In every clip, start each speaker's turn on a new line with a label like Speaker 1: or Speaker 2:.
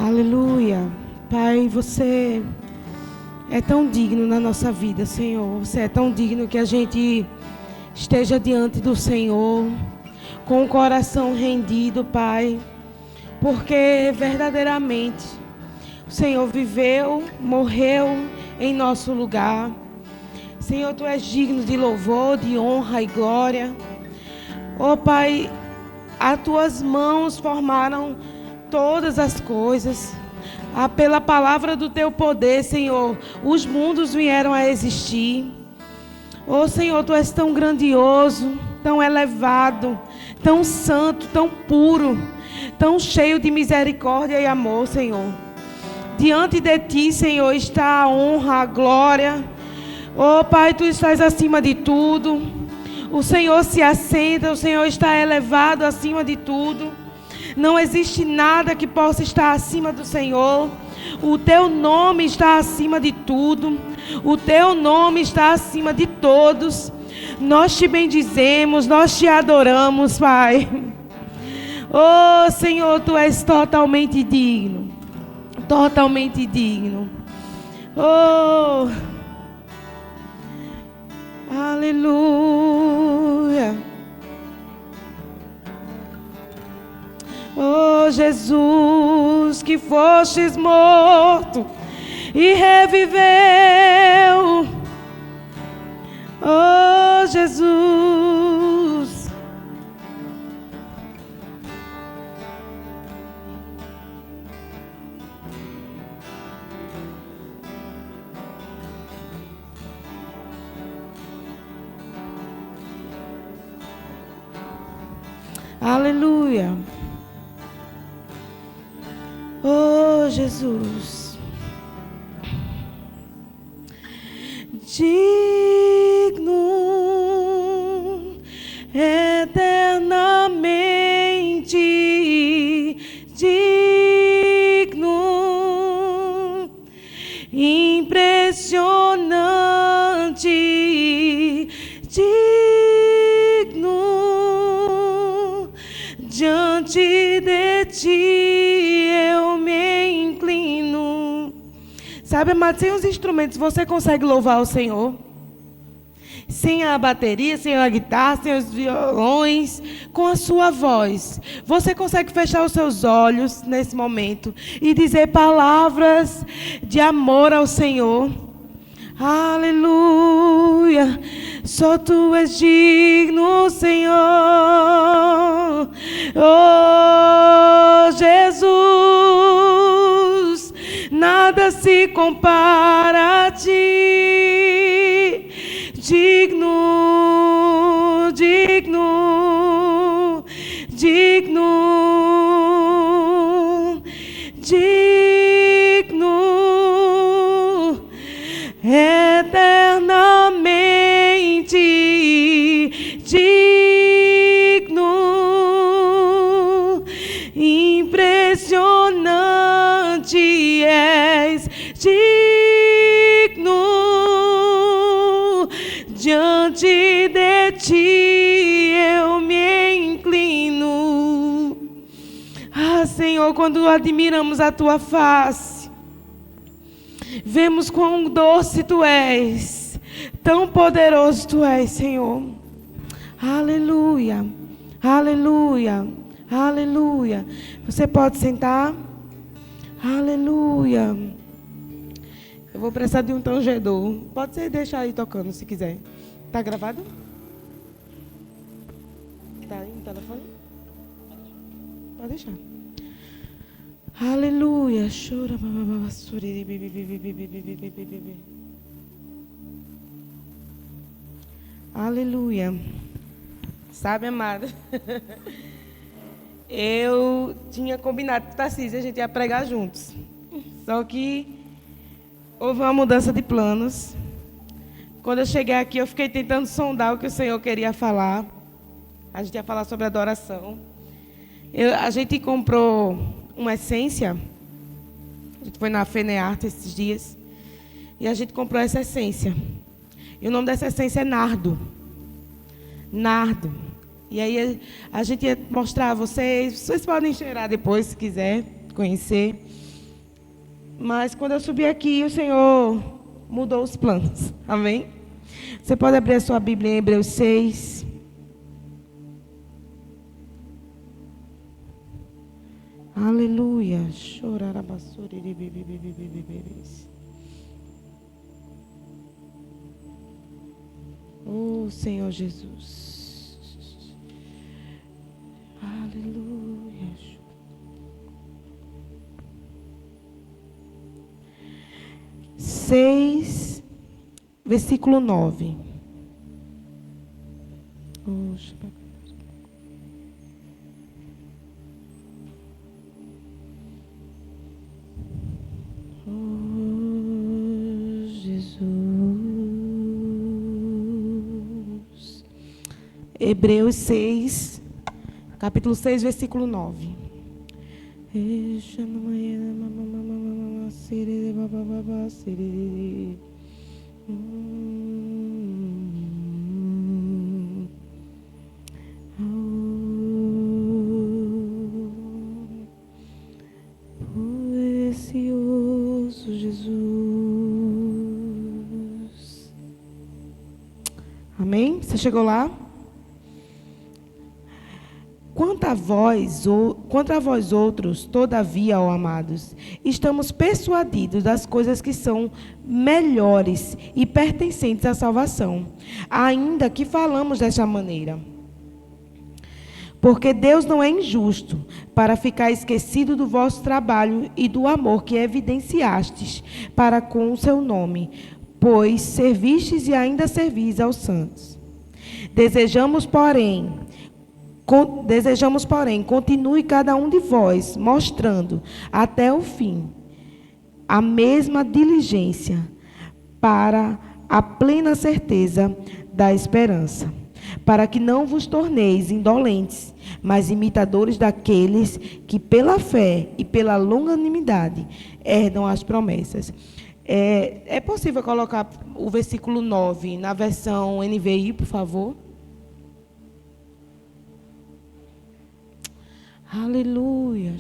Speaker 1: Aleluia. Pai, você é tão digno na nossa vida, Senhor. Você é tão digno que a gente esteja diante do Senhor com o coração rendido, Pai. Porque verdadeiramente o Senhor viveu, morreu em nosso lugar. Senhor, Tu és digno de louvor, de honra e glória. Ó Pai, as Tuas mãos formaram todas as coisas. Pela palavra do Teu poder, Senhor, os mundos vieram a existir. Ó Senhor, Tu és tão grandioso, tão elevado, tão santo, tão puro, tão cheio de misericórdia e amor, Senhor. Diante de Ti, Senhor, está a honra, a glória. Ó Pai, Tu estás acima de tudo. O Senhor se assenta, o Senhor está elevado acima de tudo. Não existe nada que possa estar acima do Senhor. O Teu nome está acima de tudo. O Teu nome está acima de todos. Nós Te bendizemos, nós Te adoramos, Pai. Oh, Senhor, Tu és totalmente digno. Totalmente digno. Oh, aleluia. Oh, Jesus, que fostes morto e reviveu. Oh, Jesus. Aleluia. Oh, Jesus. Digno, eternamente digno, impressionante, digno, diante de Ti eu me inclino. Sabe, amado, sem os instrumentos você consegue louvar o Senhor? Sem a bateria, sem a guitarra, sem os violões, com a sua voz. Você consegue fechar os seus olhos nesse momento e dizer palavras de amor ao Senhor? Aleluia. Só Tu és digno, Senhor. Oh, Jesus, nada se compara a Ti. Digno, digno, digno, digno, eternamente digno, impressionante és, digno, diante de Ti eu me inclino. Ah, Senhor, quando admiramos a Tua face, vemos quão doce Tu és, tão poderoso Tu és, Senhor. Aleluia, aleluia, aleluia. Você pode sentar? Aleluia. Eu vou precisar de um tangedor. Pode ser deixar aí tocando, se quiser. Tá gravado? Tá aí no telefone? Pode deixar. Aleluia. Chora. Aleluia. Sabe, amada? Eu tinha combinado com o Tarcísio, a gente ia pregar juntos. Só que houve uma mudança de planos. Quando eu cheguei aqui, eu fiquei tentando sondar o que o Senhor queria falar. A gente ia falar sobre adoração. A gente comprou uma essência. A gente foi na Fenearte esses dias. E a gente comprou essa essência. E o nome dessa essência é nardo. Nardo. E aí a gente ia mostrar a vocês. Vocês podem cheirar depois, se quiser conhecer. Mas quando eu subi aqui, o Senhor mudou os planos. Amém? Você pode abrir a sua Bíblia em Hebreus 6. Aleluia. Oh, Senhor Jesus. Aleluia. 6, versículo 9. Jesus. Hebreus 6, capítulo 6, versículo 9. Precioso Jesus. Amém? Você chegou lá? Quanto a vós outros, todavia, ó amados, estamos persuadidos das coisas que são melhores e pertencentes à salvação, ainda que falamos desta maneira. Porque Deus não é injusto para ficar esquecido do vosso trabalho e do amor que evidenciastes para com o seu nome, pois servistes e ainda servis aos santos. Desejamos, porém, continue cada um de vós, mostrando até o fim a mesma diligência para a plena certeza da esperança, para que não vos torneis indolentes, mas imitadores daqueles que pela fé e pela longanimidade herdam as promessas. É possível colocar o versículo 9 na versão NVI, por favor? Aleluia.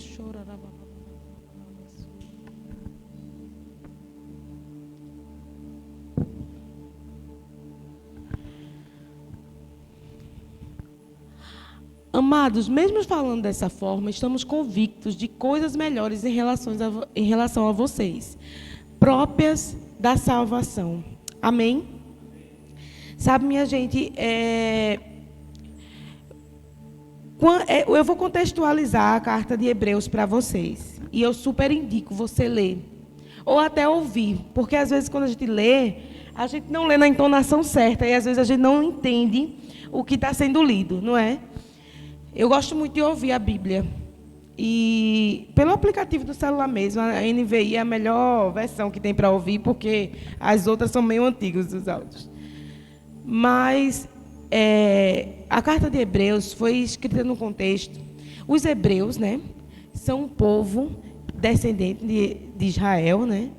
Speaker 1: Amados, mesmo falando dessa forma, estamos convictos de coisas melhores em relação a vocês, próprias da salvação. Amém? Sabe, minha gente, eu vou contextualizar a carta de Hebreus para vocês. E eu super indico você ler. Ou até ouvir. Porque às vezes quando a gente lê, a gente não lê na entonação certa. E às vezes a gente não entende o que está sendo lido, não é? Eu gosto muito de ouvir a Bíblia. E pelo aplicativo do celular mesmo, a NVI é a melhor versão que tem para ouvir, porque as outras são meio antigas, os áudios. Mas a carta de Hebreus foi escrita no contexto. Os hebreus, né, são um povo descendente de Israel, né?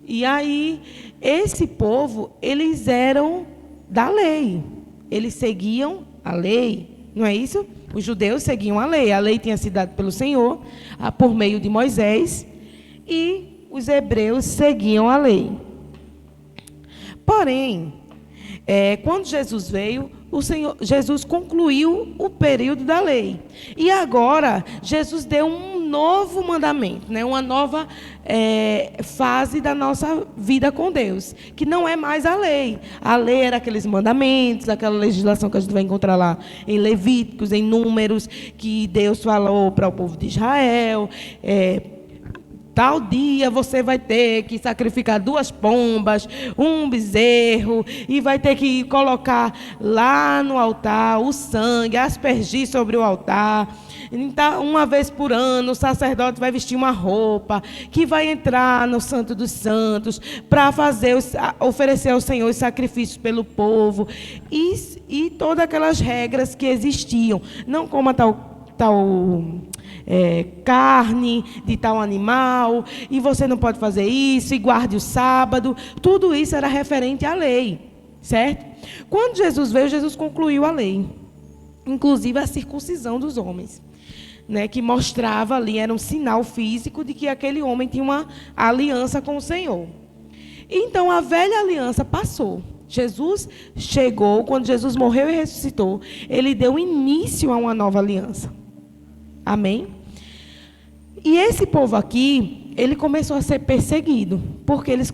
Speaker 1: E aí, esse povo, eles eram da lei. Eles seguiam a lei, não é isso? Os judeus seguiam a lei tinha sido dada pelo Senhor, por meio de Moisés, e os hebreus seguiam a lei. Porém, quando Jesus veio, Jesus concluiu o período da lei. E agora, Jesus deu um novo mandamento, né? Uma nova fase da nossa vida com Deus, que não é mais a lei. A lei era aqueles mandamentos, aquela legislação que a gente vai encontrar lá em Levíticos, em Números, que Deus falou para o povo de Israel. Tal dia você vai ter que sacrificar 2 pombas, um bezerro, e vai ter que colocar lá no altar o sangue, aspergir sobre o altar. Então, uma vez por ano, o sacerdote vai vestir uma roupa que vai entrar no Santo dos Santos para oferecer ao Senhor os sacrifícios pelo povo. E todas aquelas regras que existiam. Não coma tal carne de tal animal, e você não pode fazer isso, e guarde o sábado. Tudo isso era referente à lei, certo? Quando Jesus veio, Jesus concluiu a lei, inclusive a circuncisão dos homens. né, que mostrava ali, era um sinal físico de que aquele homem tinha uma aliança com o Senhor. Então, a velha aliança passou. Jesus chegou, quando Jesus morreu e ressuscitou, ele deu início a uma nova aliança. Amém? E esse povo aqui, ele começou a ser perseguido, porque eles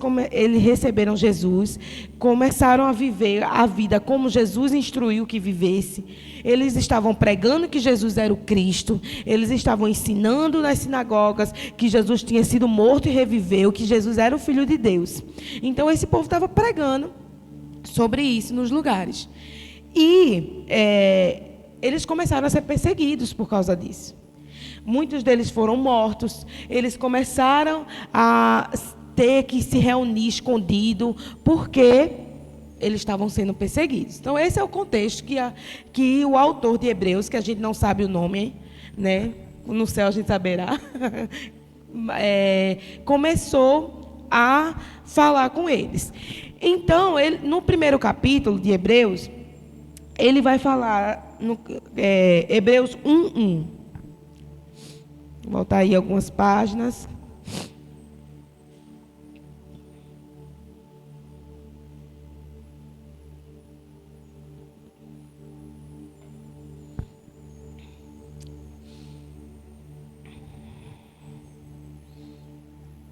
Speaker 1: receberam Jesus, começaram a viver a vida como Jesus instruiu que vivesse. Eles estavam pregando que Jesus era o Cristo, eles estavam ensinando nas sinagogas que Jesus tinha sido morto e reviveu, que Jesus era o Filho de Deus. Então, esse povo estava pregando sobre isso nos lugares. E eles começaram a ser perseguidos por causa disso. Muitos deles foram mortos, eles começaram a ter que se reunir escondido, porque eles estavam sendo perseguidos. Então, esse é o contexto que o autor de Hebreus, que a gente não sabe o nome, né? No céu a gente saberá, começou a falar com eles. Então, no primeiro capítulo de Hebreus, ele vai falar, Hebreus 1:1. Vou voltar aí algumas páginas.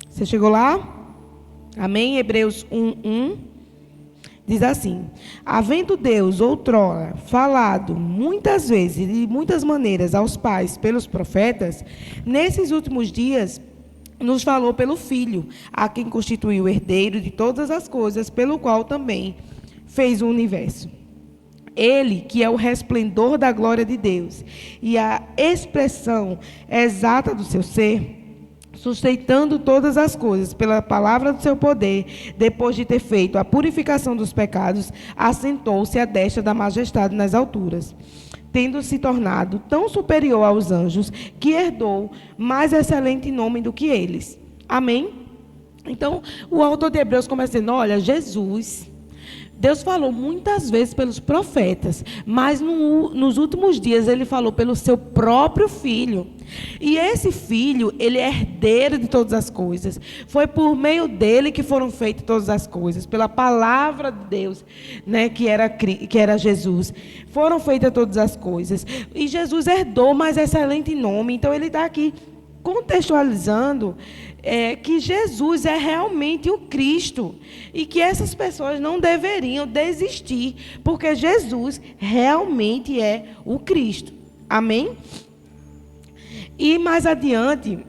Speaker 1: Você chegou lá? Amém? Hebreus 1:1. Diz assim: havendo Deus outrora falado muitas vezes e de muitas maneiras aos pais pelos profetas, nesses últimos dias nos falou pelo Filho, a quem constituiu o herdeiro de todas as coisas, pelo qual também fez o universo. Ele, que é o resplendor da glória de Deus e a expressão exata do seu ser, sustentando todas as coisas pela palavra do seu poder, depois de ter feito a purificação dos pecados, assentou-se à destra da majestade nas alturas, tendo se tornado tão superior aos anjos, que herdou mais excelente nome do que eles. Amém? Então, o autor de Hebreus começa dizendo, olha, Jesus, Deus falou muitas vezes pelos profetas, mas nos últimos dias ele falou pelo seu próprio Filho. E esse Filho, ele é herdeiro de todas as coisas. Foi por meio dele que foram feitas todas as coisas, pela palavra de Deus, né, que era Jesus. Foram feitas todas as coisas. E Jesus herdou mais excelente nome. Então ele está aqui contextualizando que Jesus é realmente o Cristo e que essas pessoas não deveriam desistir, porque Jesus realmente é o Cristo. Amém? E mais adiante,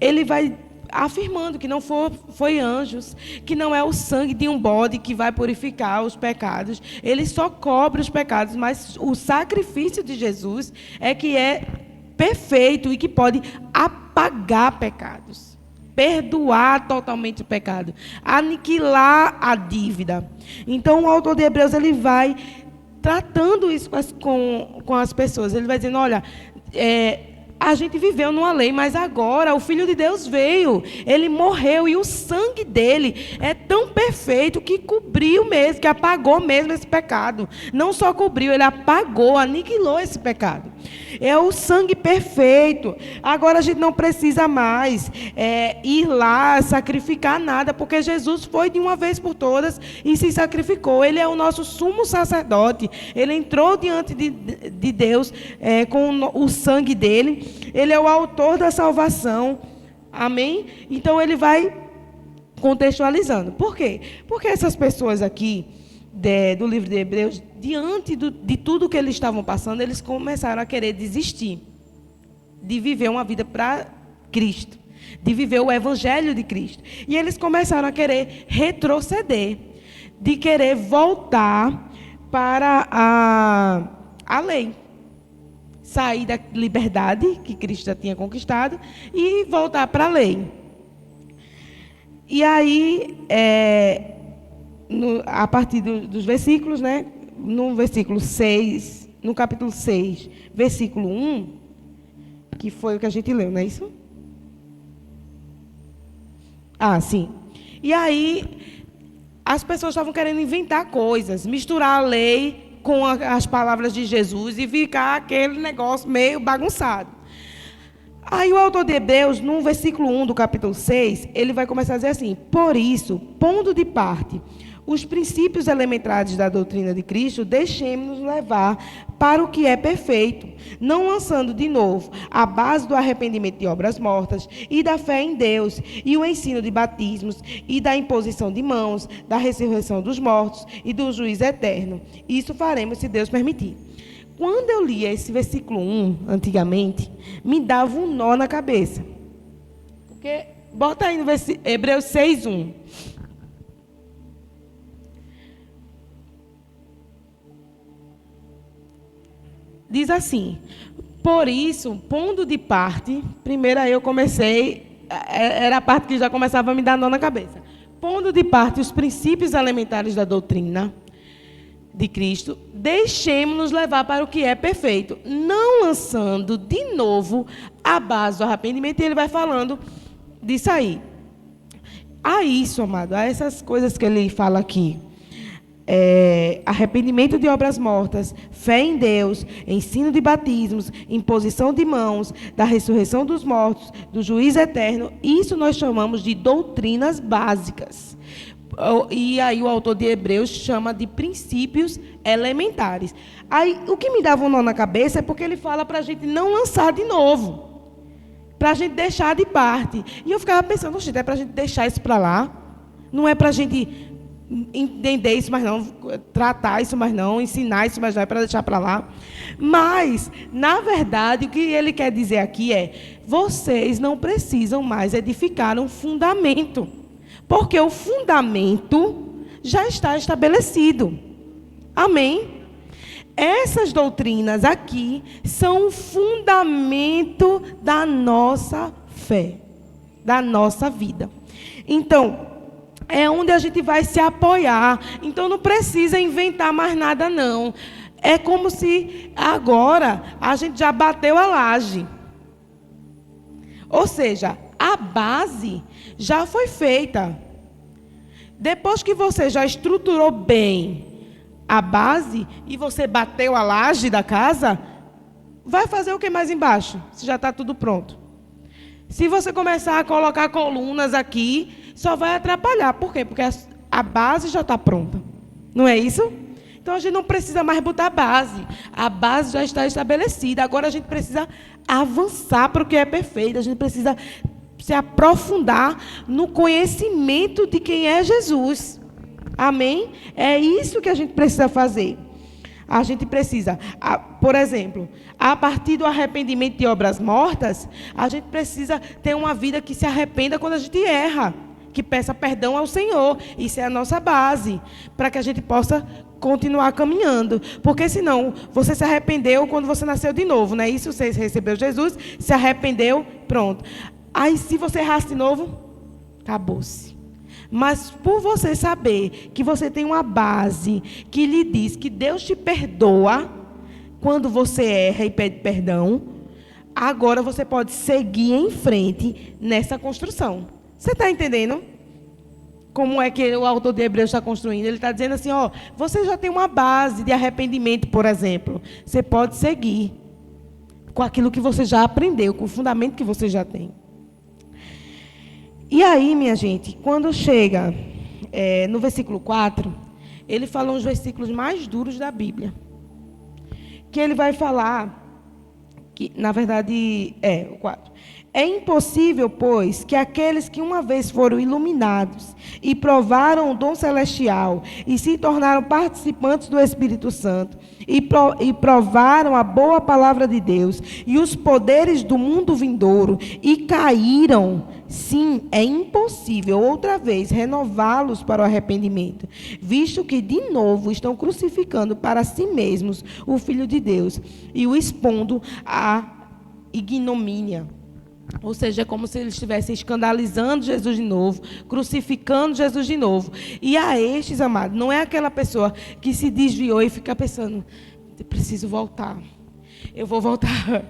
Speaker 1: ele vai afirmando que não foi anjos, que não é o sangue de um bode que vai purificar os pecados. Ele só cobre os pecados, mas o sacrifício de Jesus é que é perfeito e que pode apagar pecados, perdoar totalmente o pecado, aniquilar a dívida. Então, o autor de Hebreus ele vai tratando isso com as pessoas. Ele vai dizendo, olha, a gente viveu numa lei, mas agora o Filho de Deus veio, ele morreu e o sangue dele é tão perfeito que cobriu mesmo, que apagou mesmo esse pecado. Não só cobriu, ele apagou, aniquilou esse pecado. É o sangue perfeito. Agora a gente não precisa mais ir lá sacrificar nada, porque Jesus foi de uma vez por todas e se sacrificou. Ele é o nosso sumo sacerdote. Ele entrou diante de Deus com o sangue dele. Ele é o autor da salvação. Amém? Então ele vai contextualizando. Por quê? Porque essas pessoas aqui do livro de Hebreus, diante de tudo que eles estavam passando, eles começaram a querer desistir de viver uma vida para Cristo, de viver o evangelho de Cristo. E eles começaram a querer retroceder, de querer voltar para a lei. Sair da liberdade que Cristo já tinha conquistado e voltar para a lei. E aí, a partir dos versículos, né? No versículo 6, no capítulo 6, versículo 1, que foi o que a gente leu, não é isso? Ah, sim. E aí, as pessoas estavam querendo inventar coisas, misturar a lei com as palavras de Jesus e ficar aquele negócio meio bagunçado. Aí o autor de Hebreus, no versículo 1 do capítulo 6, ele vai começar a dizer assim: por isso, pondo de parte os princípios elementares da doutrina de Cristo, deixemos-nos levar para o que é perfeito, não lançando de novo a base do arrependimento de obras mortas e da fé em Deus, e o ensino de batismos e da imposição de mãos, da ressurreição dos mortos e do juízo eterno. Isso faremos se Deus permitir. Quando eu lia esse versículo 1, antigamente, me dava um nó na cabeça. Porque, bota aí no Hebreus 6, 1. Diz assim: por isso, pondo de parte, primeiro aí eu comecei, era a parte que já começava a me dar nó na cabeça. Pondo de parte os princípios elementares da doutrina de Cristo, deixemos-nos levar para o que é perfeito, não lançando de novo a base do arrependimento. E ele vai falando disso aí. A isso, amado, a essas coisas que ele fala aqui. Arrependimento de obras mortas, fé em Deus, ensino de batismos, imposição de mãos, da ressurreição dos mortos, do juízo eterno, isso nós chamamos de doutrinas básicas. E aí o autor de Hebreus chama de princípios elementares. Aí o que me dava um nó na cabeça é porque ele fala para a gente não lançar de novo, para a gente deixar de parte. E eu ficava pensando, é para a gente deixar isso para lá? Não é para a gente entender isso, mas não, tratar isso, mas não, ensinar isso, mas não, é para deixar para lá. Mas, na verdade, o que ele quer dizer aqui é: vocês não precisam mais edificar um fundamento, porque o fundamento já está estabelecido. Amém? Essas doutrinas aqui são o fundamento da nossa fé, da nossa vida. Então, é onde a gente vai se apoiar. Então, não precisa inventar mais nada, não. É como se agora a gente já bateu a laje. Ou seja, a base já foi feita. Depois que você já estruturou bem a base e você bateu a laje da casa, vai fazer o que mais embaixo? Se já está tudo pronto. Se você começar a colocar colunas aqui, só vai atrapalhar. Por quê? Porque a base já está pronta. Não é isso? Então, a gente não precisa mais botar base. A base já está estabelecida. Agora, a gente precisa avançar para o que é perfeito. A gente precisa se aprofundar no conhecimento de quem é Jesus. Amém? É isso que a gente precisa fazer. A gente precisa, por exemplo, a partir do arrependimento de obras mortas, a gente precisa ter uma vida que se arrependa quando a gente erra, que peça perdão ao Senhor. Isso é a nossa base, para que a gente possa continuar caminhando. Porque senão, você se arrependeu quando você nasceu de novo, não é isso? Você recebeu Jesus, se arrependeu, pronto. Aí, se você errasse de novo, acabou-se. Mas por você saber que você tem uma base que lhe diz que Deus te perdoa quando você erra e pede perdão, agora você pode seguir em frente nessa construção. Você está entendendo? Como é que o autor de Hebreus está construindo? Ele está dizendo assim, ó, você já tem uma base de arrependimento, por exemplo. Você pode seguir com aquilo que você já aprendeu, com o fundamento que você já tem. E aí, minha gente, quando chega no versículo 4, ele fala uns versículos mais duros da Bíblia. Que ele vai falar, que na verdade, o 4. É impossível, pois, que aqueles que uma vez foram iluminados e provaram o dom celestial e se tornaram participantes do Espírito Santo e provaram a boa palavra de Deus e os poderes do mundo vindouro e caíram, sim, é impossível outra vez renová-los para o arrependimento, visto que de novo estão crucificando para si mesmos o Filho de Deus e o expondo à ignomínia. Ou seja, é como se eles estivessem escandalizando Jesus de novo, crucificando Jesus de novo. E a estes, amados, não é aquela pessoa que se desviou e fica pensando, eu preciso voltar, eu vou voltar,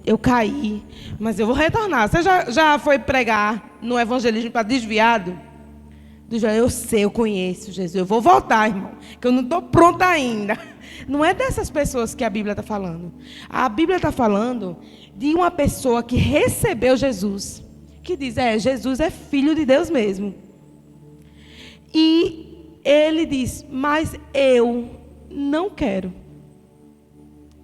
Speaker 1: eu caí, mas eu vou retornar. Você já foi pregar no evangelismo para desviado? Eu sei, eu conheço Jesus. Eu vou voltar, irmão, que eu não estou pronta ainda. Não é dessas pessoas que a Bíblia está falando. A Bíblia está falando de uma pessoa que recebeu Jesus. Que diz, Jesus é filho de Deus mesmo. E ele diz, mas eu não quero.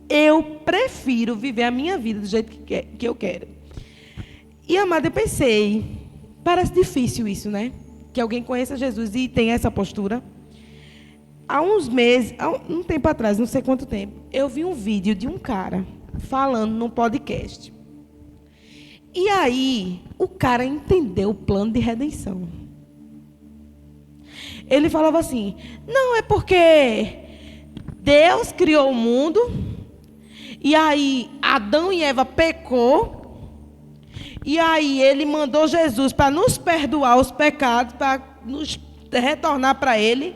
Speaker 1: Eu prefiro viver a minha vida do jeito que eu quero. E, amada, eu pensei, parece difícil isso, né? Que alguém conheça Jesus e tenha essa postura. Há uns meses, um tempo atrás, não sei quanto tempo, eu vi um vídeo de um cara falando num podcast. E aí, o cara entendeu o plano de redenção. Ele falava assim, não, é porque Deus criou o mundo, e aí Adão e Eva pecou, e aí ele mandou Jesus para nos perdoar os pecados, para nos retornar para ele.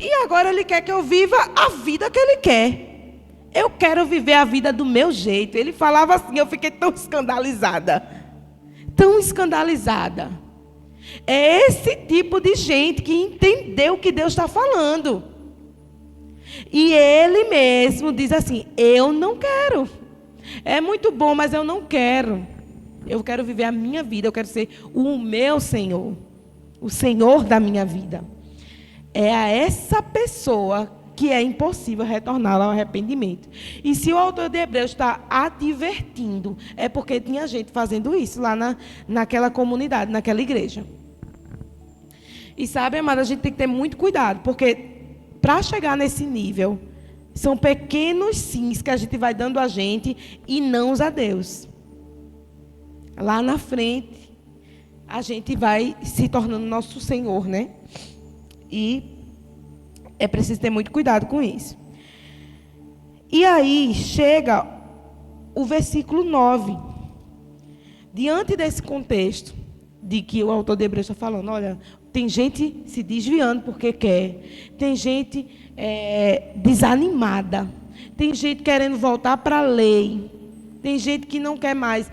Speaker 1: E agora ele quer que eu viva a vida que ele quer. Eu quero viver a vida do meu jeito. Ele falava assim, eu fiquei tão escandalizada. Tão escandalizada. É esse tipo de gente que entendeu o que Deus está falando. E ele mesmo diz assim, eu não quero. É muito bom, mas eu não quero. Eu quero viver a minha vida, eu quero ser o meu Senhor. O Senhor da minha vida. É a essa pessoa que é impossível retornar ao arrependimento. E se o autor de Hebreus está advertindo, é porque tinha gente fazendo isso lá naquela comunidade, naquela igreja. E sabe, amada, a gente tem que ter muito cuidado, porque para chegar nesse nível, são pequenos sims que a gente vai dando a gente e não a Deus. Lá na frente, a gente vai se tornando nosso Senhor, né? E é preciso ter muito cuidado com isso. E aí chega o versículo 9. Diante desse contexto de que o autor de Hebreus está falando, olha, tem gente se desviando porque quer, tem gente desanimada, tem gente querendo voltar para a lei, tem gente que não quer mais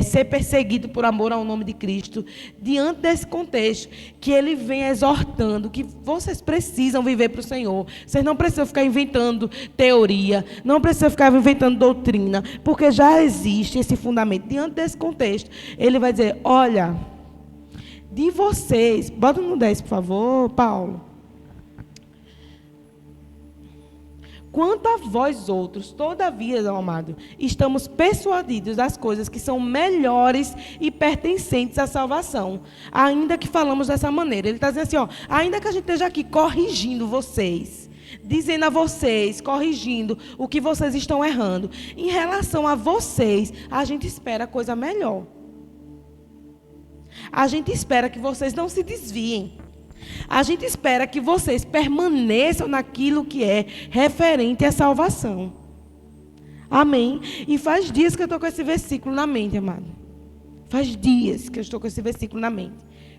Speaker 1: ser perseguido por amor ao nome de Cristo. Diante desse contexto, que ele vem exortando que vocês precisam viver para o Senhor. Vocês não precisam ficar inventando teoria, não precisam ficar inventando doutrina, porque já existe esse fundamento. Diante desse contexto, ele vai dizer, olha, de vocês, bota no 10, por favor, Paulo. Quanto a vós outros, todavia, meu amado, estamos persuadidos das coisas que são melhores e pertencentes à salvação, ainda que falamos dessa maneira. Ele está dizendo assim, ainda que a gente esteja aqui corrigindo vocês, dizendo a vocês, corrigindo o que vocês estão errando, em relação a vocês, a gente espera coisa melhor. A gente espera que vocês não se desviem. A gente espera que vocês permaneçam naquilo que é referente à salvação. Amém? E faz dias que eu estou com esse versículo na mente, amado. Faz dias que eu estou com esse versículo na mente.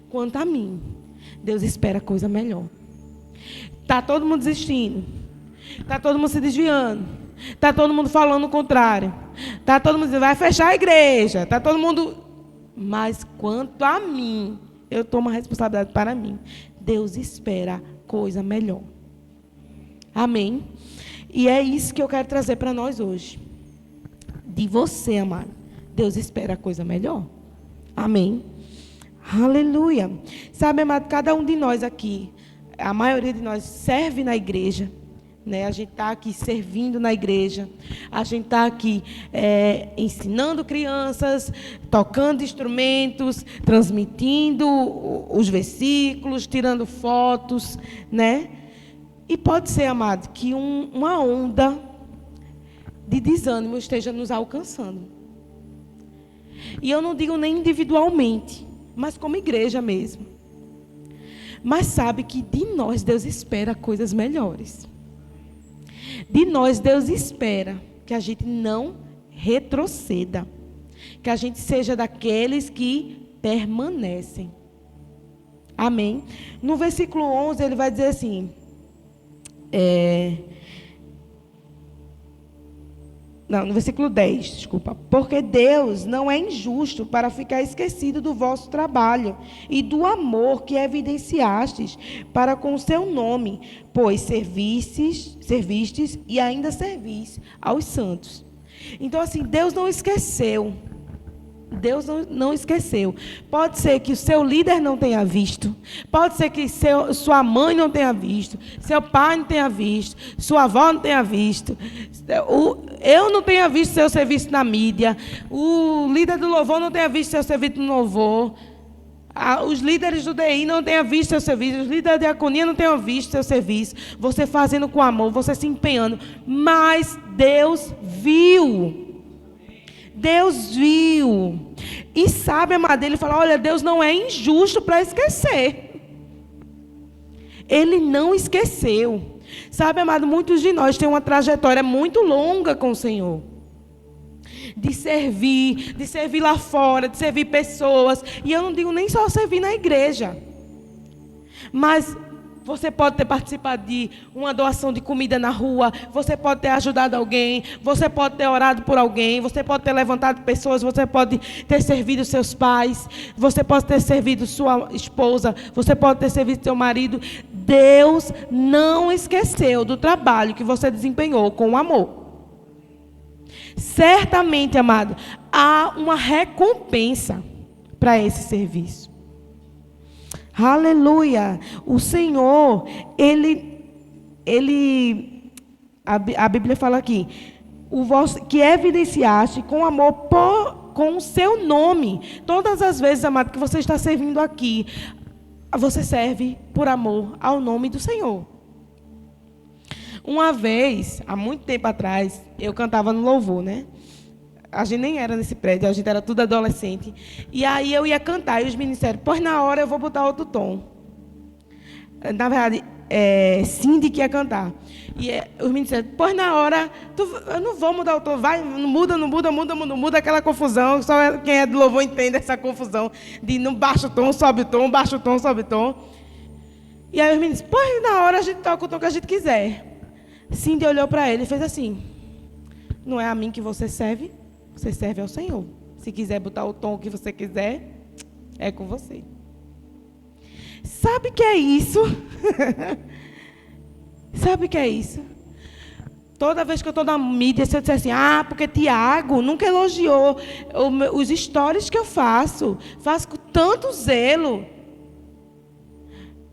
Speaker 1: Quanto a mim, Deus espera coisa melhor. Está todo mundo desistindo. Está todo mundo se desviando. Está todo mundo falando o contrário. Está todo mundo dizendo, vai fechar a igreja. Está todo mundo... Mas quanto a mim, eu tomo a responsabilidade para mim. Deus espera coisa melhor. Amém? E é isso que eu quero trazer para nós hoje. De você, amado. Deus espera coisa melhor. Amém? Aleluia. Sabe, amado, cada um de nós aqui, a maioria de nós serve na igreja. Né? A gente está aqui servindo na igreja. A gente está aqui ensinando crianças, tocando instrumentos, transmitindo os versículos, tirando fotos, né? E pode ser, amado, que uma onda de desânimo esteja nos alcançando. E eu não digo nem individualmente, mas como igreja mesmo. Mas sabe que de nós Deus espera coisas melhores. De nós, Deus espera que a gente não retroceda. Que a gente seja daqueles que permanecem. Amém? No versículo 11, ele vai dizer assim... Não, no versículo 10, desculpa. Porque Deus não é injusto para ficar esquecido do vosso trabalho e do amor que evidenciastes para com o seu nome, pois servistes e ainda servis aos santos. Então, assim, Deus não esqueceu. Deus não esqueceu. Pode ser que o seu líder não tenha visto. Pode ser que sua mãe não tenha visto. Seu pai não tenha visto. Sua avó não tenha visto. Eu não tenha visto seu serviço na mídia. O líder do louvor não tenha visto seu serviço no louvor. Os líderes do DI não tenham visto seu serviço. Os líderes da diaconia não tenham visto seu serviço. Você fazendo com amor, você se empenhando. Mas Deus viu. Deus viu. E sabe, amado, ele fala, olha, Deus não é injusto para esquecer. Ele não esqueceu. Sabe, amado, muitos de nós têm uma trajetória muito longa com o Senhor. De servir lá fora, de servir pessoas. E eu não digo nem só servir na igreja. Mas você pode ter participado de uma doação de comida na rua, você pode ter ajudado alguém, você pode ter orado por alguém, você pode ter levantado pessoas, você pode ter servido seus pais, você pode ter servido sua esposa, você pode ter servido seu marido. Deus não esqueceu do trabalho que você desempenhou com amor. Certamente, amado, há uma recompensa para esse serviço. Aleluia! O Senhor, a Bíblia fala aqui, que evidenciaste com amor com o seu nome. Todas as vezes, amado, que você está servindo aqui, você serve por amor ao nome do Senhor. Uma vez, há muito tempo atrás, eu cantava no louvor, né? A gente nem era nesse prédio, a gente era tudo adolescente. E aí eu ia cantar, e os meninos disseram, pois na hora eu vou botar outro tom. Na verdade, Cindy que ia cantar. E os meninos disseram, pois na hora, eu não vou mudar o tom, vai, muda aquela confusão. Só quem é do louvor entende essa confusão de não baixa o tom, sobe o tom, baixa o tom, sobe o tom. E aí os meninos disseram, pois na hora a gente toca o tom que a gente quiser. Cindy olhou para ele e fez assim, não é a mim que você serve? Você serve ao Senhor. Se quiser botar o tom que você quiser, é com você. Sabe o que é isso? Sabe o que é isso? Toda vez que eu estou na mídia, se eu disser assim, porque Tiago nunca elogiou os stories que eu faço com tanto zelo.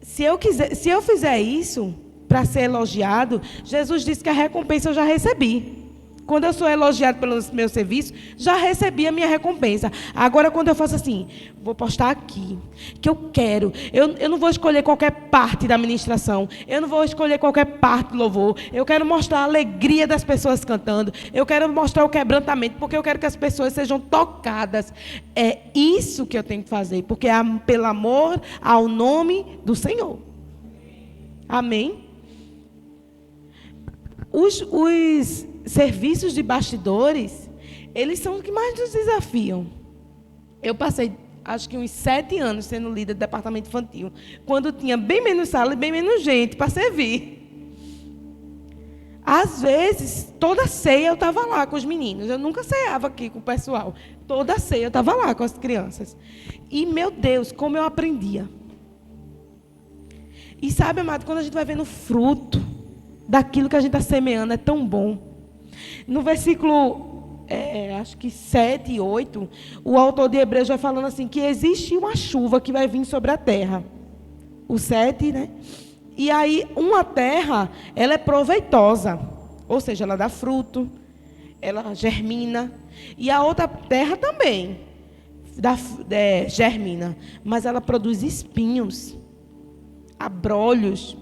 Speaker 1: Se eu fizer isso para ser elogiado, Jesus disse que a recompensa eu já recebi. Quando eu sou elogiado pelo meu serviço, já recebi a minha recompensa. Agora, quando eu faço assim, vou postar aqui, que eu quero. Eu não vou escolher qualquer parte da ministração. Eu não vou escolher qualquer parte do louvor. Eu quero mostrar a alegria das pessoas cantando. Eu quero mostrar o quebrantamento, porque eu quero que as pessoas sejam tocadas. É isso que eu tenho que fazer, porque é pelo amor ao nome do Senhor. Amém? Os serviços de bastidores, eles são os que mais nos desafiam. Eu passei, acho que uns 7 anos sendo líder do departamento infantil, quando tinha bem menos sala e bem menos gente para servir. Às vezes, toda ceia eu estava lá com os meninos. Eu nunca ceava aqui com o pessoal. Toda ceia eu estava lá com as crianças. E, meu Deus, como eu aprendia. E sabe, amado, quando a gente vai vendo fruto daquilo que a gente está semeando, é tão bom. No versículo, acho que 7 e 8, o autor de Hebreus vai falando assim, que existe uma chuva que vai vir sobre a terra. O 7, né? E aí, uma terra, ela é proveitosa. Ou seja, ela dá fruto, ela germina. E a outra terra também germina. Mas ela produz espinhos, abrolhos,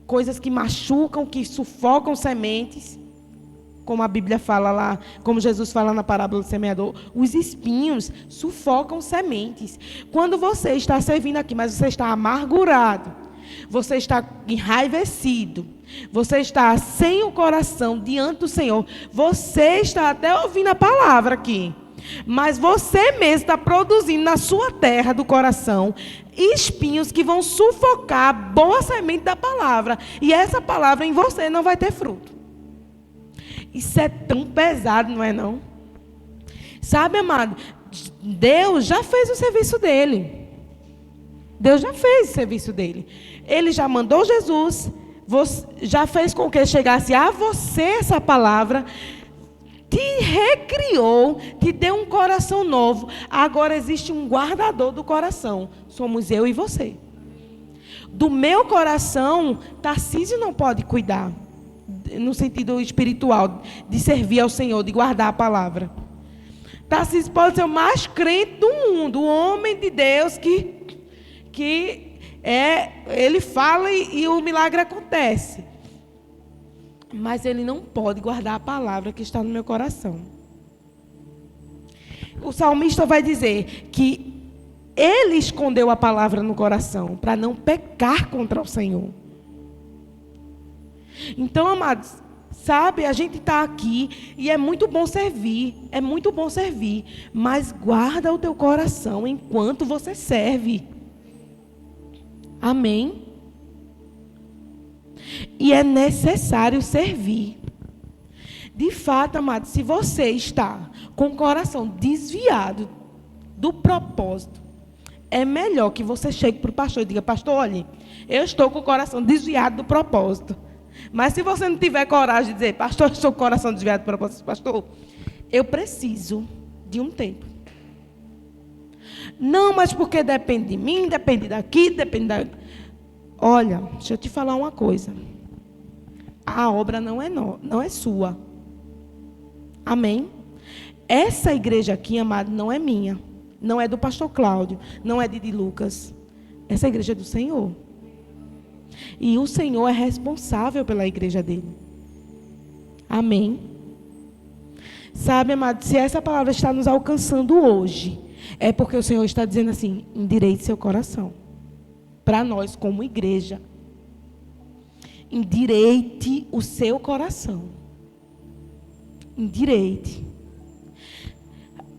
Speaker 1: coisas que machucam, que sufocam sementes. Como a Bíblia fala lá, como Jesus fala na parábola do semeador, os espinhos sufocam sementes. Quando você está servindo aqui, mas você está amargurado, você está enraivecido, você está sem o coração diante do Senhor, você está até ouvindo a palavra aqui, mas você mesmo está produzindo na sua terra do coração espinhos que vão sufocar a boa semente da palavra, e essa palavra em você não vai ter fruto. Isso é tão pesado, não é não? Sabe, amado, Deus já fez o serviço dele. Deus já fez o serviço dele. Ele já mandou Jesus, já fez com que chegasse a você essa palavra, te recriou, te deu um coração novo. Agora existe um guardador do coração. Somos eu e você. Do meu coração, Tarcísio não pode cuidar, no sentido espiritual, de servir ao Senhor, de guardar a palavra. Tarcísio pode ser o mais crente do mundo, o homem de Deus ele fala e o milagre acontece. Mas ele não pode guardar a palavra que está no meu coração. O salmista vai dizer que ele escondeu a palavra no coração para não pecar contra o Senhor. Então, amados, sabe, a gente está aqui e é muito bom servir, mas guarda o teu coração enquanto você serve. Amém? E é necessário servir. De fato, amado, se você está com o coração desviado do propósito, é melhor que você chegue para o pastor e diga: pastor, olha, eu estou com o coração desviado do propósito. Mas se você não tiver coragem de dizer: pastor, eu estou com o coração desviado do propósito, pastor, eu preciso de um tempo. Não, mas porque depende de mim, depende daqui, depende da... Olha, deixa eu te falar uma coisa. A obra não é sua. Amém? Essa igreja aqui, amado, não é minha. Não é do pastor Cláudio. Não é de Lucas. Essa igreja é do Senhor. E o Senhor é responsável pela igreja dele. Amém? Sabe, amado, se essa palavra está nos alcançando hoje, é porque o Senhor está dizendo assim: endireite seu coração. Para nós, como igreja, endireite o seu coração. Endireite.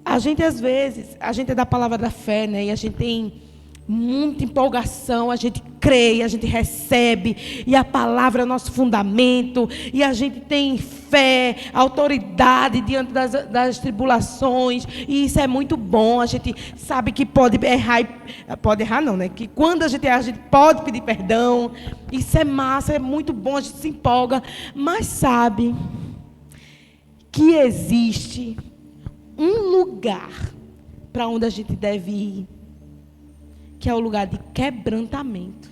Speaker 1: A gente, às vezes, a gente é da palavra da fé, né? E a gente tem muita empolgação, a gente crê, a gente recebe, e a palavra é o nosso fundamento, e a gente tem fé, autoridade diante das tribulações, e isso é muito bom. A gente sabe que pode errar não, né? Que quando a gente erra, a gente pode pedir perdão. Isso é massa, é muito bom, a gente se empolga, mas sabe que existe um lugar para onde a gente deve ir, que é o lugar de quebrantamento.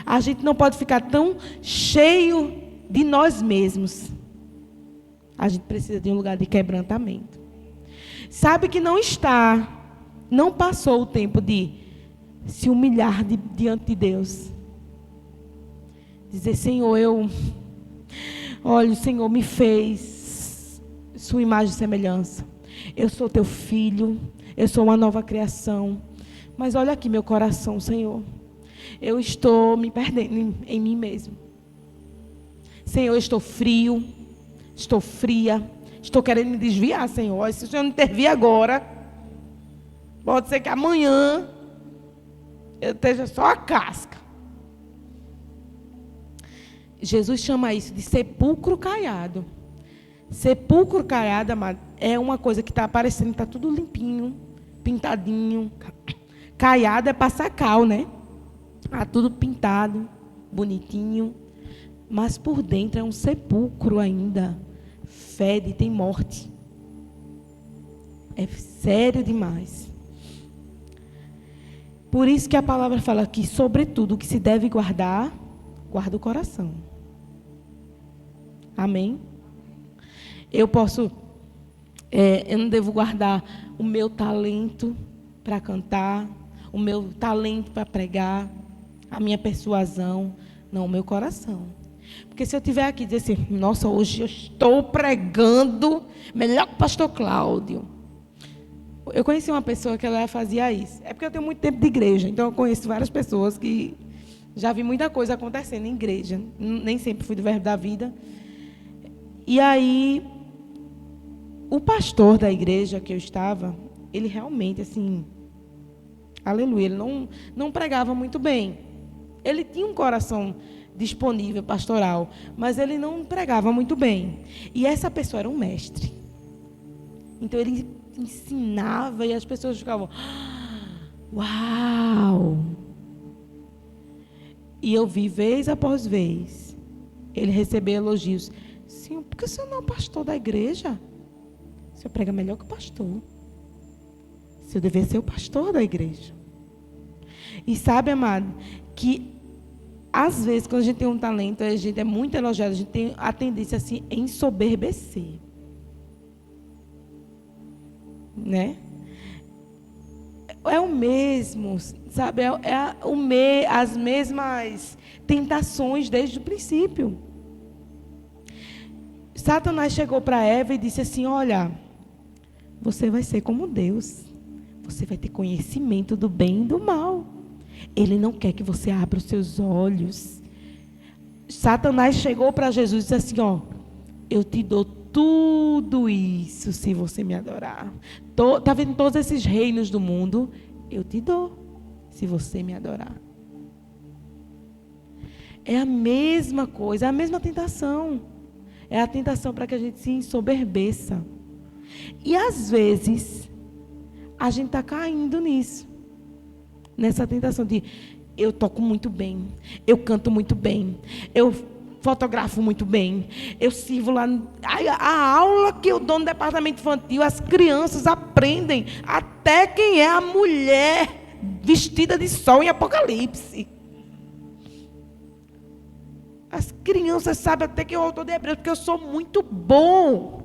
Speaker 1: A gente não pode ficar tão cheio de nós mesmos. A gente precisa de um lugar de quebrantamento. Sabe que não passou o tempo de se humilhar diante de Deus. Dizer: Senhor, olha, o Senhor me fez sua imagem e semelhança. Eu sou teu filho, eu sou uma nova criação. Mas olha aqui meu coração, Senhor. Eu estou me perdendo em mim mesmo. Senhor, eu estou frio, estou fria, estou querendo me desviar, Senhor. Se o Senhor não intervir agora, pode ser que amanhã eu esteja só a casca. Jesus chama isso de sepulcro caiado. Sepulcro caiado, amado, é uma coisa que está aparecendo, está tudo limpinho, pintadinho. Caiado é passar cal, né? Tudo pintado, bonitinho. Mas por dentro é um sepulcro ainda. Fede, tem morte. É sério demais. Por isso que a palavra fala que, sobretudo, o que se deve guardar, guarda o coração. Amém? Eu não devo guardar o meu talento para cantar, o meu talento para pregar, a minha persuasão. Não, o meu coração. Porque se eu estiver aqui e dizer assim: nossa, hoje eu estou pregando melhor que o pastor Cláudio. Eu conheci uma pessoa que ela fazia isso. É porque eu tenho muito tempo de igreja, então eu conheço várias pessoas que já vi muita coisa acontecendo em igreja. Nem sempre fui do Verbo da Vida. E aí, o pastor da igreja que eu estava, ele realmente, assim, aleluia, ele não pregava muito bem. Ele tinha um coração disponível, pastoral, mas ele não pregava muito bem. E essa pessoa era um mestre. Então ele ensinava e as pessoas ficavam, uau! E eu vi vez após vez ele receber elogios. Senhor, por que o senhor não é o pastor da igreja? O senhor prega melhor que o pastor. O senhor deveria ser o pastor da igreja. E sabe, amado, que às vezes, quando a gente tem um talento, a gente é muito elogiado, a gente tem a tendência assim, a ensoberbecer. Né? É o mesmo, sabe? As mesmas tentações desde o princípio. Satanás chegou para Eva e disse assim: olha, você vai ser como Deus. Você vai ter conhecimento do bem e do mal. Ele não quer que você abra os seus olhos. Satanás chegou para Jesus e disse assim: ó, eu te dou tudo isso se você me adorar. Está vendo todos esses reinos do mundo? Eu te dou se você me adorar. É a mesma coisa, é a mesma tentação. É a tentação para que a gente se ensoberbeça. E às vezes a gente está caindo nisso. Nessa tentação de eu toco muito bem, eu canto muito bem, eu fotografo muito bem, eu sirvo lá. A aula que eu dou no departamento infantil, as crianças aprendem até quem é a mulher vestida de sol em Apocalipse. As crianças sabem até quem é o autor de Hebreus, porque eu sou muito bom.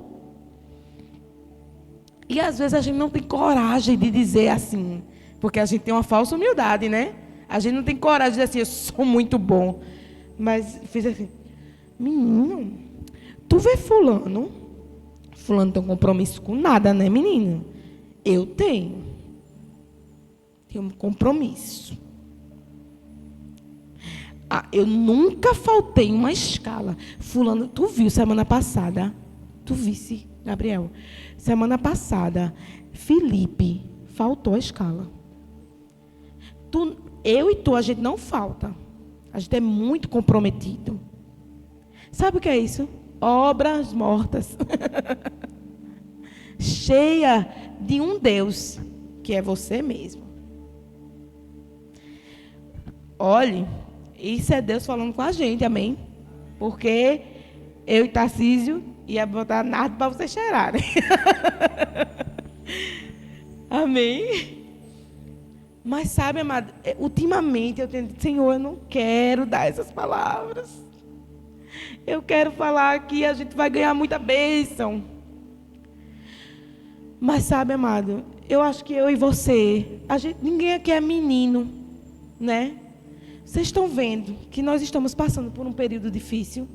Speaker 1: E às vezes a gente não tem coragem de dizer assim, porque a gente tem uma falsa humildade, né? A gente não tem coragem de dizer assim, eu sou muito bom. Mas fiz assim, menino, tu vê fulano? Fulano não tem compromisso com nada, né, menino? Eu tenho. Tenho um compromisso. Eu nunca faltei uma escala. Fulano, tu viu semana passada? Tu visse, Gabriel? Semana passada, Felipe faltou a escala. Eu e tu, a gente não falta. A gente é muito comprometido. Sabe o que é isso? Obras mortas. Cheia de um Deus, que é você mesmo. Olhe, isso é Deus falando com a gente, amém? Porque eu e Tarcísio ia botar nada para vocês cheirarem. Amém? Mas sabe, amado, ultimamente eu tenho dito, Senhor, eu não quero dar essas palavras. Eu quero falar que a gente vai ganhar muita bênção. Mas sabe, amado, eu acho que eu e você, ninguém aqui é menino, né? Vocês estão vendo que nós estamos passando por um período difícil.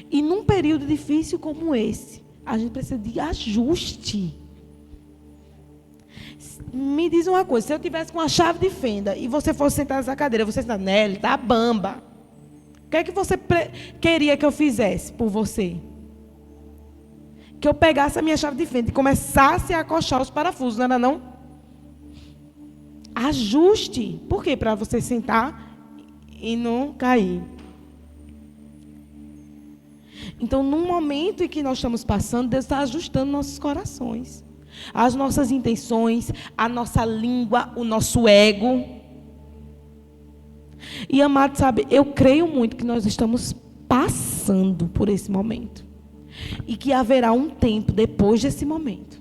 Speaker 1: E num período difícil como esse, a gente precisa de ajuste. Me diz uma coisa, se eu tivesse com a chave de fenda e você fosse sentar nessa cadeira, você está Nelly, tá bamba. O que é que você queria que eu fizesse por você? Que eu pegasse a minha chave de fenda e começasse a acochar os parafusos, não era não? Ajuste. Por quê? Para você sentar e não cair. Então, num momento em que nós estamos passando, Deus está ajustando nossos corações. As nossas intenções, a nossa língua, o nosso ego. E, amado, sabe, eu creio muito que nós estamos passando por esse momento. E que haverá um tempo depois desse momento.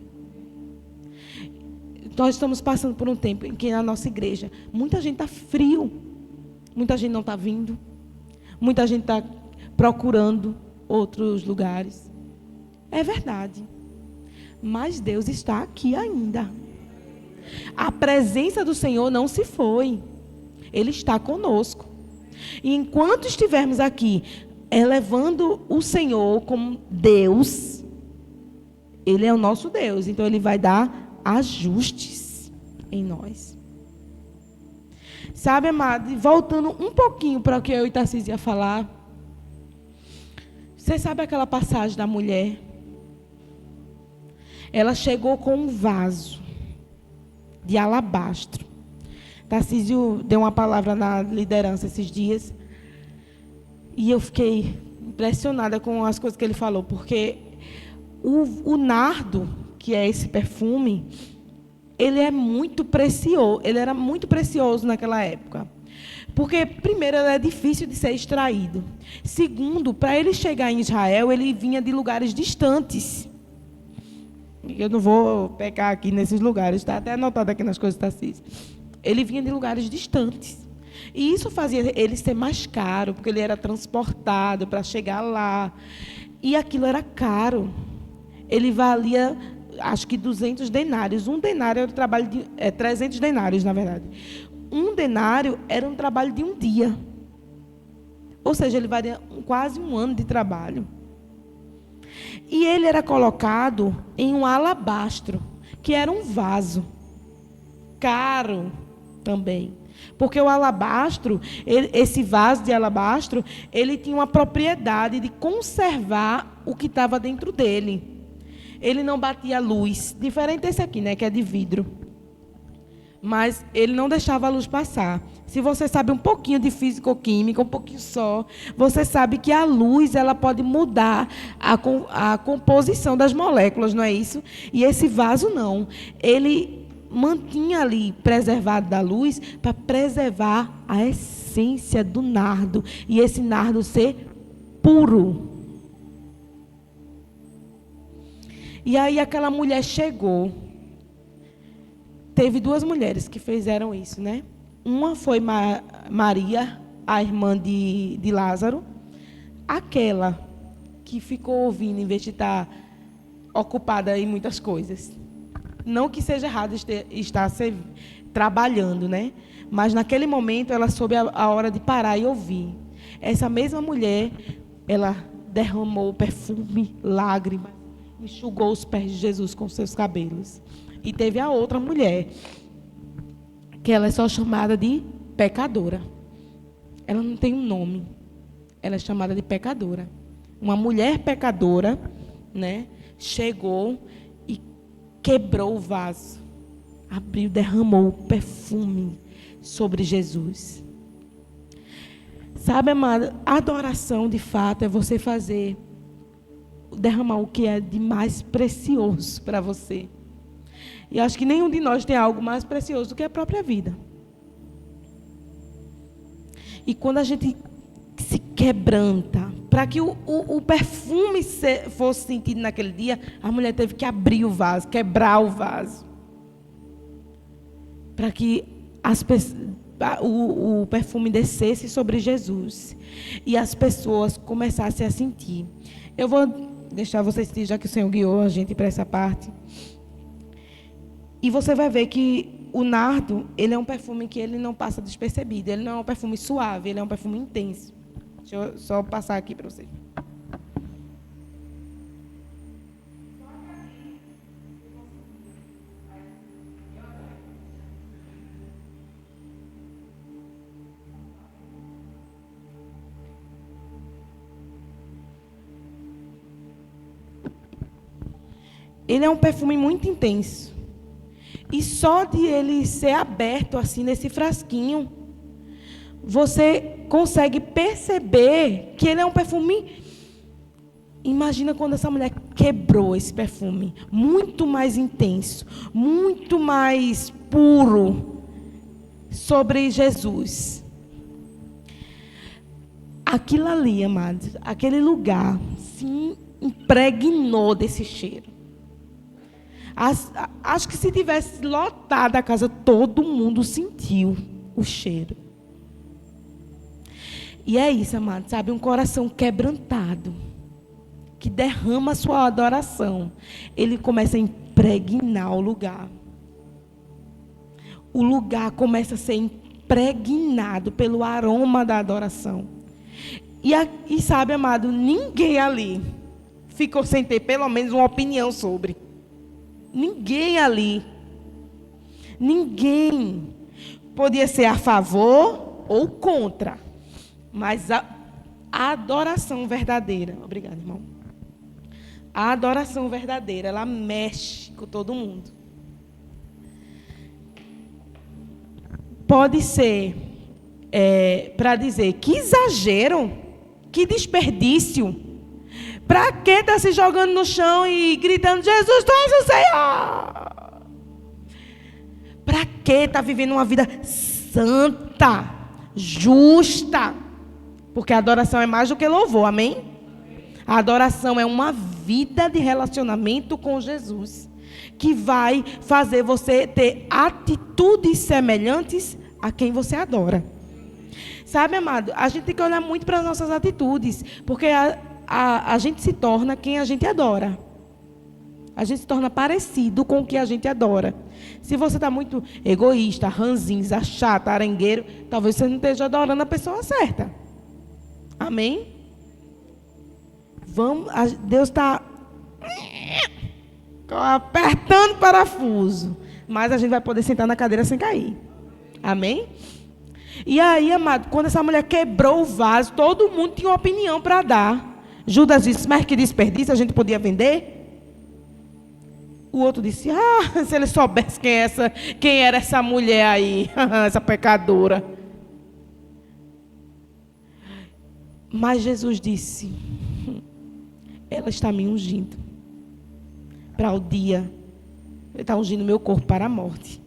Speaker 1: Nós estamos passando por um tempo em que na nossa igreja, muita gente está frio. Muita gente não está vindo. Muita gente está procurando outros lugares. É verdade. Mas Deus está aqui ainda. A presença do Senhor não se foi. Ele está conosco. E enquanto estivermos aqui, elevando o Senhor como Deus, Ele é o nosso Deus. Então Ele vai dar ajustes em nós. Sabe, amado, voltando um pouquinho para o que eu e Tarcísio ia falar. Você sabe aquela passagem da mulher? Ela chegou com um vaso de alabastro. Tarcísio deu uma palavra na liderança esses dias e eu fiquei impressionada com as coisas que ele falou, porque o nardo, que é esse perfume, ele é muito precioso, ele era muito precioso naquela época. Porque, primeiro, ele é difícil de ser extraído. Segundo, para ele chegar em Israel, ele vinha de lugares distantes. Eu não vou pecar aqui nesses lugares, está até anotado aqui nas coisas da Tarcísio. Ele vinha de lugares distantes. E isso fazia ele ser mais caro, porque ele era transportado para chegar lá. E aquilo era caro. Ele valia, acho que 200 denários. Um denário era o trabalho de... 300 denários, na verdade. Um denário era um trabalho de um dia. Ou seja, ele valia quase um ano de trabalho. E ele era colocado em um alabastro, que era um vaso. Caro também. Porque o alabastro, esse vaso de alabastro, ele tinha uma propriedade de conservar o que estava dentro dele. Ele não batia luz. Diferente desse aqui, né, que é de vidro. Mas ele não deixava a luz passar. Se você sabe um pouquinho de físico-química, um pouquinho só, você sabe que a luz ela pode mudar a composição das moléculas, não é isso? E esse vaso não. Ele mantinha ali, preservado da luz, para preservar a essência do nardo. E esse nardo ser puro. E aí aquela mulher chegou. Teve duas mulheres que fizeram isso, né? Uma foi Maria, a irmã de Lázaro. Aquela que ficou ouvindo, em vez de estar ocupada em muitas coisas. Não que seja errado estar trabalhando, né? Mas naquele momento ela soube a hora de parar e ouvir. Essa mesma mulher, ela derramou perfume, lágrimas, enxugou os pés de Jesus com seus cabelos. E teve a outra mulher, que ela é só chamada de pecadora. Ela não tem um nome. Ela é chamada de pecadora. Uma mulher pecadora, né, chegou e quebrou o vaso. Abriu, derramou perfume sobre Jesus. Sabe, amada, adoração de fato é você derramar o que é de mais precioso para você. E acho que nenhum de nós tem algo mais precioso do que a própria vida. E quando a gente se quebranta, para que o perfume fosse sentido naquele dia, a mulher teve que abrir o vaso, quebrar o vaso. Para que o perfume descesse sobre Jesus. E as pessoas começassem a sentir. Eu vou deixar vocês sentir, já que o Senhor guiou a gente para essa parte. E você vai ver que o nardo, ele é um perfume que ele não passa despercebido. Ele não é um perfume suave, ele é um perfume intenso. Deixa eu só passar aqui para vocês. Ele é um perfume muito intenso. E só de ele ser aberto assim nesse frasquinho, você consegue perceber que ele é um perfume. Imagina quando essa mulher quebrou esse perfume, muito mais intenso, muito mais puro sobre Jesus. Aquilo ali, amados, aquele lugar se impregnou desse cheiro. Acho que se tivesse lotado a casa, todo mundo sentiu o cheiro. E é isso, amado, sabe? Um coração quebrantado, que derrama a sua adoração. Ele começa a impregnar o lugar. O lugar começa a ser impregnado pelo aroma da adoração. E sabe, amado, ninguém ali ficou sem ter pelo menos uma opinião sobre. Ninguém ali. Ninguém. Podia ser a favor ou contra. Mas a adoração verdadeira. Obrigada, irmão. A adoração verdadeira, ela mexe com todo mundo. pode ser para dizer que exagero, que desperdício. Para que estar se jogando no chão e gritando, Jesus, tu és o Senhor? Para que estar vivendo uma vida santa, justa? Porque a adoração é mais do que louvor, amém? A adoração é uma vida de relacionamento com Jesus, que vai fazer você ter atitudes semelhantes a quem você adora. Sabe, amado, a gente tem que olhar muito para as nossas atitudes, porque a gente se torna quem a gente adora. A gente se torna parecido com o que a gente adora. Se você está muito egoísta, ranzinza, chato, arengueiro, talvez você não esteja adorando a pessoa certa. Amém? Deus está apertando o parafuso, mas a gente vai poder sentar na cadeira sem cair. Amém? E aí, amado, quando essa mulher quebrou o vaso, todo mundo tinha uma opinião para dar. Judas disse, mas que desperdício, a gente podia vender? O outro disse, se ele soubesse quem era essa mulher aí, essa pecadora. Mas Jesus disse, ela está me ungindo para o dia, ele está ungindo meu corpo para a morte,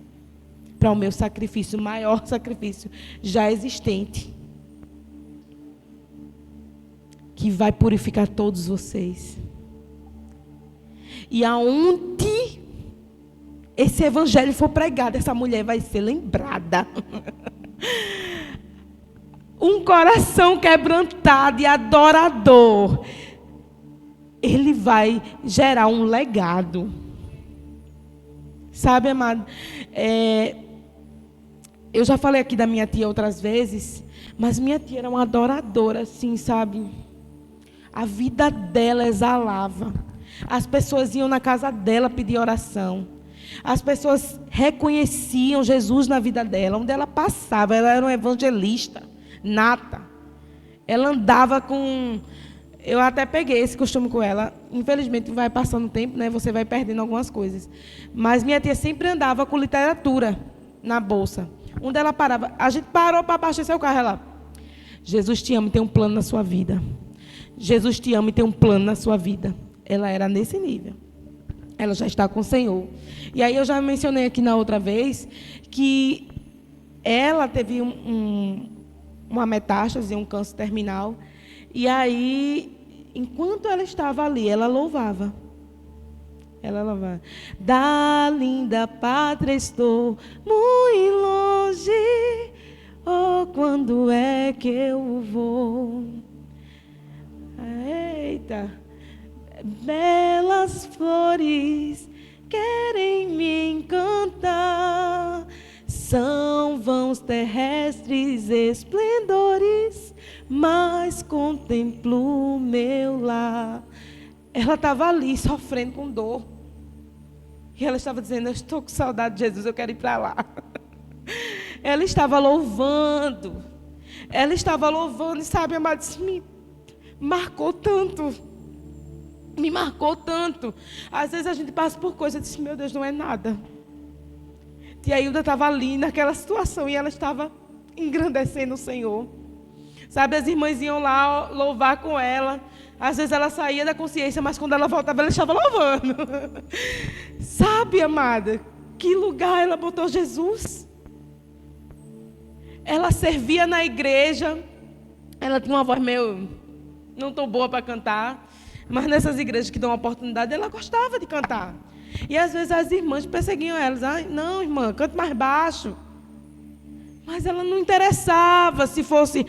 Speaker 1: para o meu sacrifício, o maior sacrifício já existente, que vai purificar todos vocês. E aonde esse evangelho for pregado, essa mulher vai ser lembrada. Um coração quebrantado e adorador, ele vai gerar um legado. Sabe, amado? Eu já falei aqui da minha tia outras vezes, mas minha tia era uma adoradora, assim, sabe? A vida dela exalava. As pessoas iam na casa dela pedir oração. As pessoas reconheciam Jesus na vida dela. Onde ela passava, ela era uma evangelista nata. Ela andava com... Eu até peguei esse costume com ela. Infelizmente, vai passando o tempo, né? Você vai perdendo algumas coisas. Mas minha tia sempre andava com literatura na bolsa. Onde ela parava. A gente parou para abastecer o carro. Ela... Jesus te ama e tem um plano na sua vida. Jesus te ama e tem um plano na sua vida. Ela era nesse nível. Ela já está com o Senhor. E aí eu já mencionei aqui na outra vez que ela teve uma metástase, um câncer terminal. E aí, enquanto ela estava ali, ela louvava. Ela louvava. Da linda pátria estou muito longe. Oh, quando é que eu vou? Eita. Belas flores querem me encantar. São vãos terrestres esplendores, mas contemplo o meu lar. Ela estava ali sofrendo com dor. E ela estava dizendo, eu estou com saudade de Jesus, eu quero ir para lá. Ela estava louvando. Ela estava louvando, e sabe, amado, isso me marcou tanto. Me marcou tanto. Às vezes a gente passa por coisas e diz, meu Deus, não é nada. E a Hilda estava ali naquela situação e ela estava engrandecendo o Senhor. Sabe, as irmãs iam lá louvar com ela. Às vezes ela saía da consciência, mas quando ela voltava, ela estava louvando. Sabe, amada, que lugar ela botou Jesus? Ela servia na igreja. Ela tinha uma voz meio... não tão boa para cantar. Mas nessas igrejas que dão oportunidade, ela gostava de cantar. E às vezes as irmãs perseguiam elas. Não, irmã, cante mais baixo. Mas ela não interessava se fosse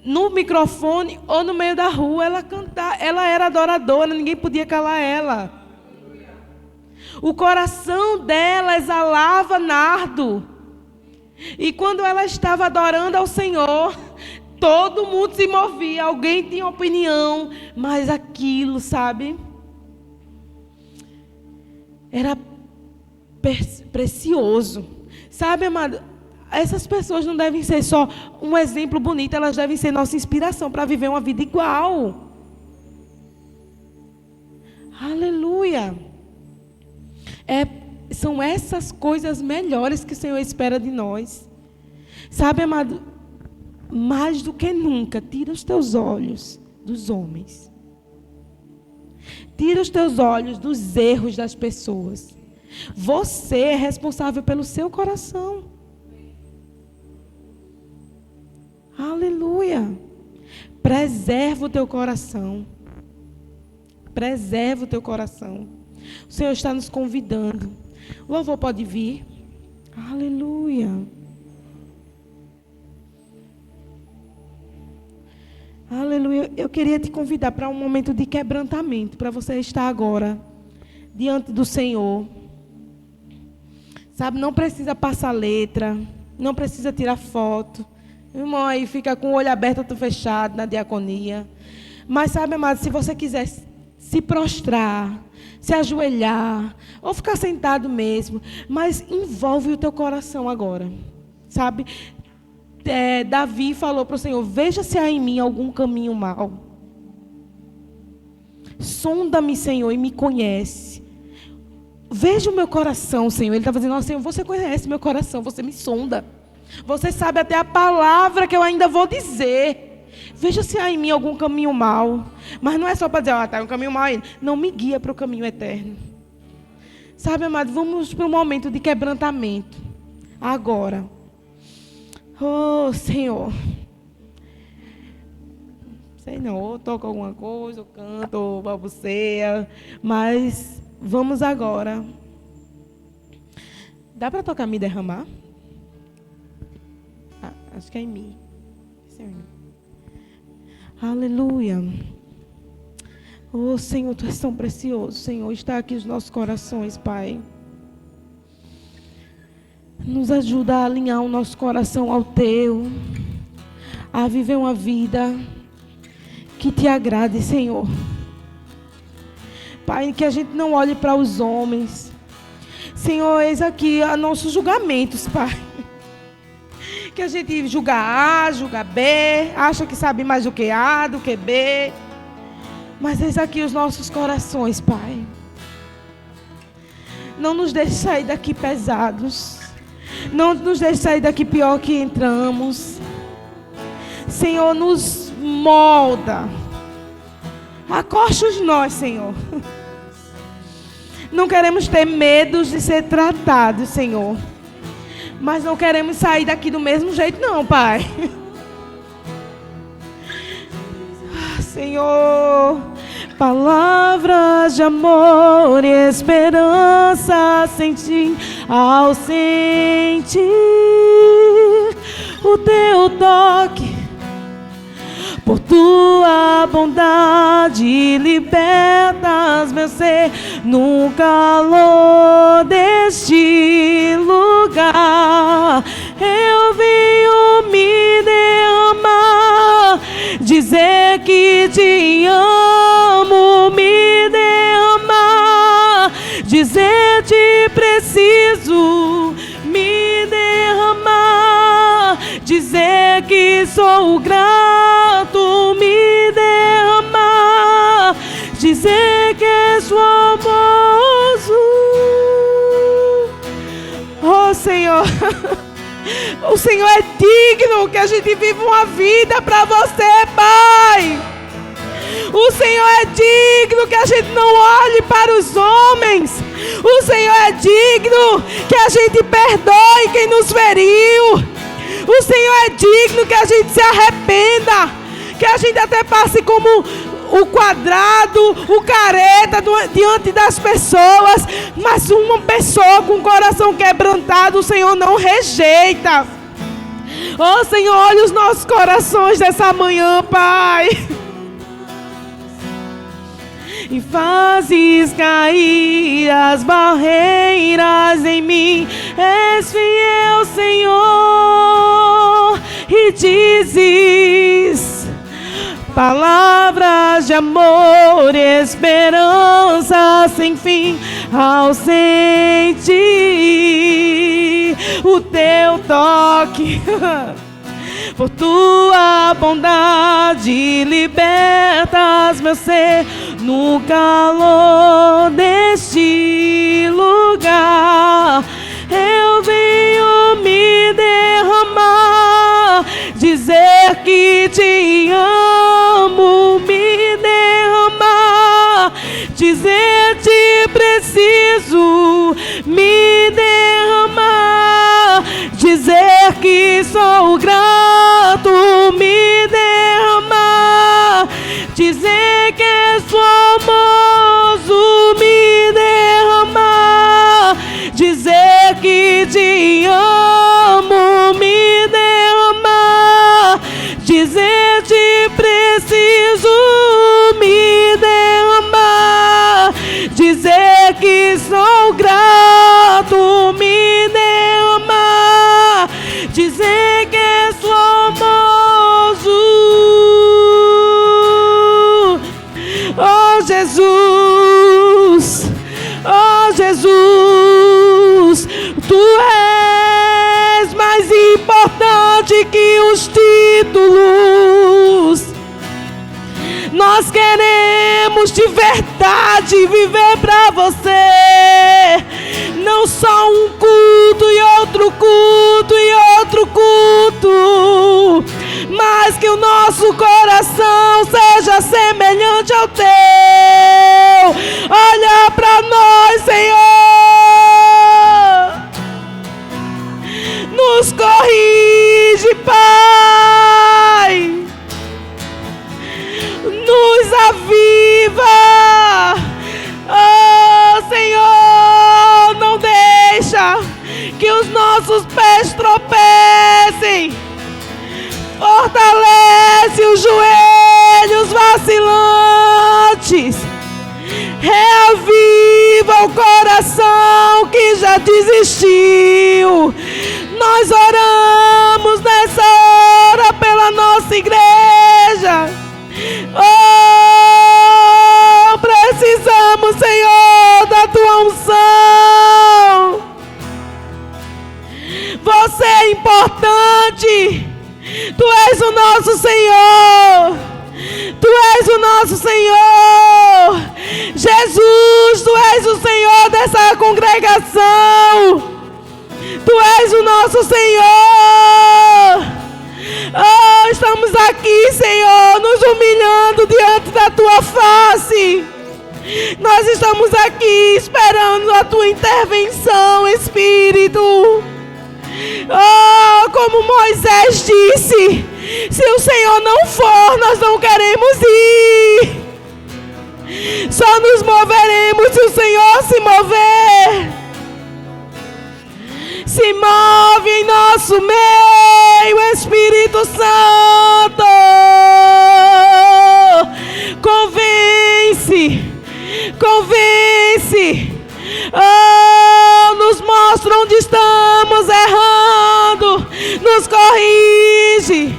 Speaker 1: no microfone ou no meio da rua. Ela cantava, ela era adoradora, ninguém podia calar ela. O coração dela exalava nardo. E quando ela estava adorando ao Senhor, todo mundo se movia, alguém tinha opinião, mas aquilo, sabe, era precioso. Sabe, amado, essas pessoas não devem ser só um exemplo bonito, elas devem ser nossa inspiração para viver uma vida igual. Aleluia. São essas coisas melhores que o Senhor espera de nós. Sabe, amado, mais do que nunca, tira os teus olhos dos homens. Tira os teus olhos dos erros das pessoas. Você é responsável pelo seu coração. Aleluia. Preserva o teu coração. Preserva o teu coração. O Senhor está nos convidando. O louvor pode vir. Aleluia. Aleluia. Eu queria te convidar para um momento de quebrantamento, para você estar agora diante do Senhor. Sabe, não precisa passar letra, não precisa tirar foto. O irmão aí fica com o olho aberto, outro fechado na diaconia. Mas sabe, amado, se você quiser se prostrar, se ajoelhar, ou ficar sentado mesmo, mas envolve o teu coração agora. Sabe? Davi falou para o Senhor: veja se há em mim algum caminho mau. Sonda-me, Senhor, e me conhece. Veja o meu coração, Senhor. Ele estava dizendo: ó, Senhor, você conhece meu coração, você me sonda. Você sabe até a palavra que eu ainda vou dizer. Veja se há em mim algum caminho mau. Mas não é só para dizer: ó, está um caminho mau aí. Não, me guia para o caminho eterno. Sabe, amado, vamos para um momento de quebrantamento. Agora. Oh, Senhor. Sei não, ou toco alguma coisa, ou canto, ou balbuceia. Mas vamos agora. Dá para tocar Me Derramar? Acho que é em mim. Aleluia. Oh, Senhor, Tu és tão precioso. Senhor, está aqui os nossos corações, Pai. Nos ajuda a alinhar o nosso coração ao Teu, a viver uma vida que Te agrade, Senhor. Pai, que a gente não olhe para os homens. Senhor, eis aqui a nossos julgamentos, Pai. Que a gente julga A, julga B, acha que sabe mais do que A, do que B. Mas eis aqui os nossos corações, Pai. Não nos deixe sair daqui pesados. Não nos deixe sair daqui pior que entramos. Senhor, nos molda. Acosta os nós, Senhor. Não queremos ter medo de ser tratados, Senhor. Mas não queremos sair daqui do mesmo jeito, não, Pai. Senhor, palavras de amor e esperança senti ao sentir o Teu toque. Por Tua bondade libertas meu ser no calor deste lugar. Eu venho me derramar, dizer que Te amo, me derramar, dizer Te preciso, me derramar, dizer que sou grato, me derramar, dizer que és famoso. Oh, Senhor, o Senhor é digno que a gente viva uma vida para Você, Pai. O Senhor é digno que a gente não olhe para os homens. O Senhor é digno que a gente perdoe quem nos feriu. O Senhor é digno que a gente se arrependa, que a gente até passe como o quadrado, o careta diante das pessoas, mas uma pessoa com o coração quebrantado, o Senhor não rejeita. Oh, Senhor, olha os nossos corações dessa manhã, Pai. E fazes cair as barreiras em mim. És fiel, Senhor, e dizes palavras de amor e esperança sem fim ao sentir o Teu toque. Por Tua bondade libertas meu ser no calor deste lugar. Eu venho me derramar, te amo, me derramar, dizer te preciso, me derramar, dizer que sou grato, me derramar, dizer que és famoso, me derramar, dizer que te amo, me derramar, dizer te preciso, me derramar, dizer que sou grato, me derramar, dizer que és famoso. Oh Jesus, oh Jesus, tu és mais importante que os títulos. Nós queremos de verdade viver para você, não só um culto e outro culto e outro culto, mas que o nosso coração seja semelhante ao teu. Olha para nós, Senhor, nos corrige, Pai, nos aviva, oh Senhor, não deixa que os nossos pés tropecem, fortalece os joelhos vacilantes, reaviva o coração que já desistiu. Nós oramos nessa hora pela nossa igreja. Oh, precisamos, Senhor, da tua unção. Você é importante. Tu és o nosso Senhor. Tu és o nosso Senhor. Jesus, tu és o Senhor dessa congregação. Tu és o nosso Senhor. Oh, estamos aqui, Senhor, nos humilhando diante da tua face. Nós estamos aqui esperando a tua intervenção, Espírito. Oh, como Moisés disse, se o Senhor não for, nós não queremos ir. Só nos moveremos se o Senhor se mover. Se move em nosso meio, Espírito Santo. Convence, convence. Oh, nos mostra onde estamos errando, nos corrige,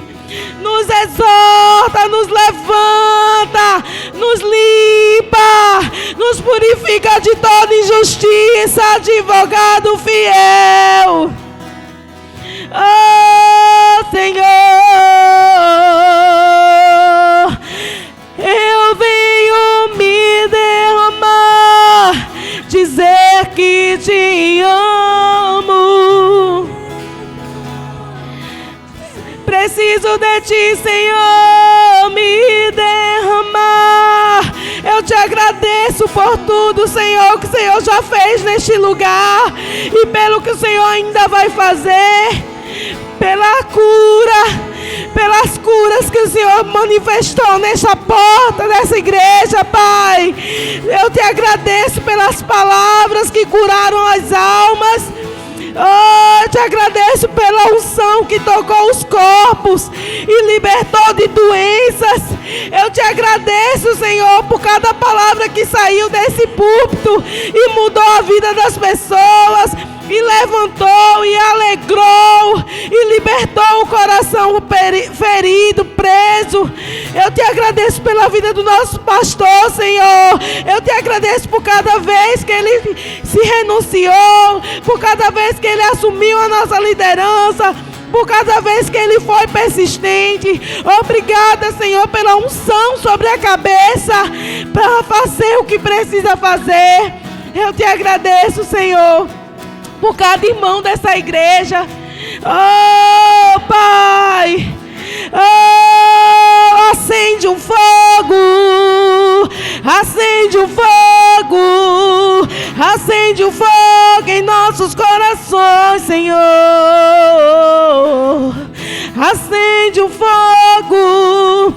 Speaker 1: nos exorta, nos levanta, nos limpa, nos purifica de toda injustiça, advogado fiel. Oh, Senhor, eu venho me derramar, dizer que te amo. Preciso de ti, Senhor, me derramar. Eu te agradeço por tudo, Senhor, que o Senhor já fez neste lugar e pelo que o Senhor ainda vai fazer, pela cura, pelas curas que o Senhor manifestou nesta porta dessa igreja, Pai. Eu te agradeço pelas palavras que curaram as almas. Oh, eu te agradeço pela unção que tocou os corpos e libertou de doenças. Eu te agradeço, Senhor, por cada palavra que saiu desse púlpito e mudou a vida das pessoas, e levantou e alegrou e libertou o coração ferido, preso. Eu te agradeço pela vida do nosso pastor, Senhor. Eu te agradeço por cada vez que ele se renunciou, por cada vez que ele assumiu a nossa liderança, por cada vez que ele foi persistente. Obrigada, Senhor, pela unção sobre a cabeça para fazer o que precisa fazer. Eu te agradeço, Senhor, por cada irmão dessa igreja. Oh, Pai! Oh, acende um fogo, acende um fogo, acende um fogo em nossos corações, Senhor. Acende um fogo,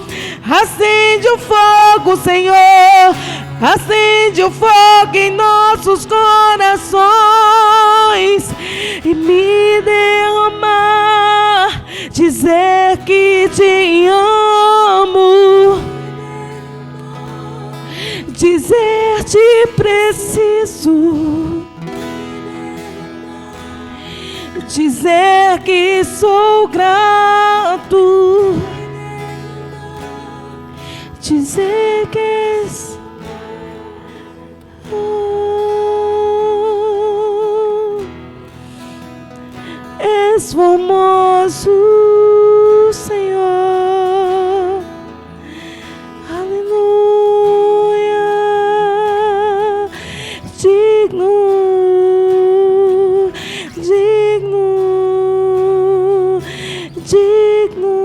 Speaker 1: acende um fogo, Senhor. Acende o fogo em nossos corações e me derramar, dizer que te amo, dizer te preciso, dizer que sou grato, dizer que és formoso, Senhor. Aleluia. Digno, digno, digno,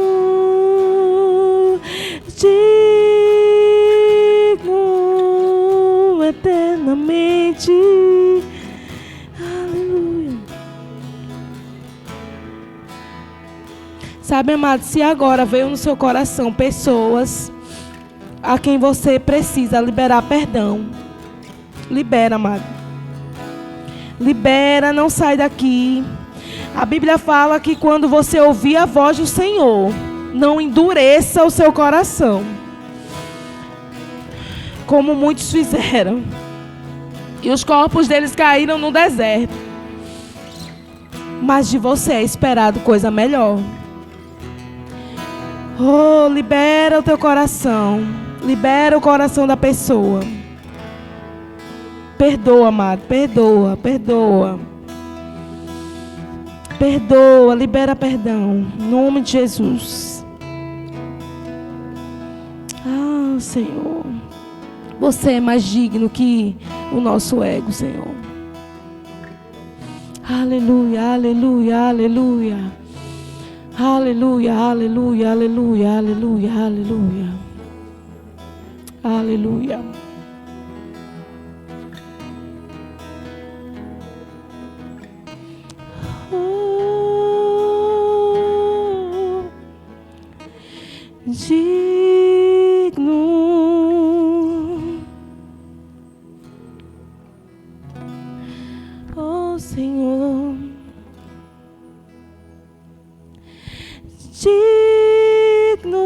Speaker 1: digno eternamente. Sabe, amado, se agora veio no seu coração pessoas a quem você precisa liberar perdão, libera, amado. Libera, não sai daqui. A Bíblia fala que quando você ouvir a voz do Senhor, não endureça o seu coração, como muitos fizeram. E os corpos deles caíram no deserto. Mas de você é esperado coisa melhor. Oh, libera o teu coração. Libera o coração da pessoa. Perdoa, amado. Perdoa, perdoa. Perdoa, libera perdão. Em nome de Jesus. Ah, Senhor. Você é mais digno que o nosso ego, Senhor. Aleluia, aleluia, aleluia. Aleluia, aleluia, aleluia, aleluia, aleluia. Aleluia. Oh, digno. Oh, Senhor. Digno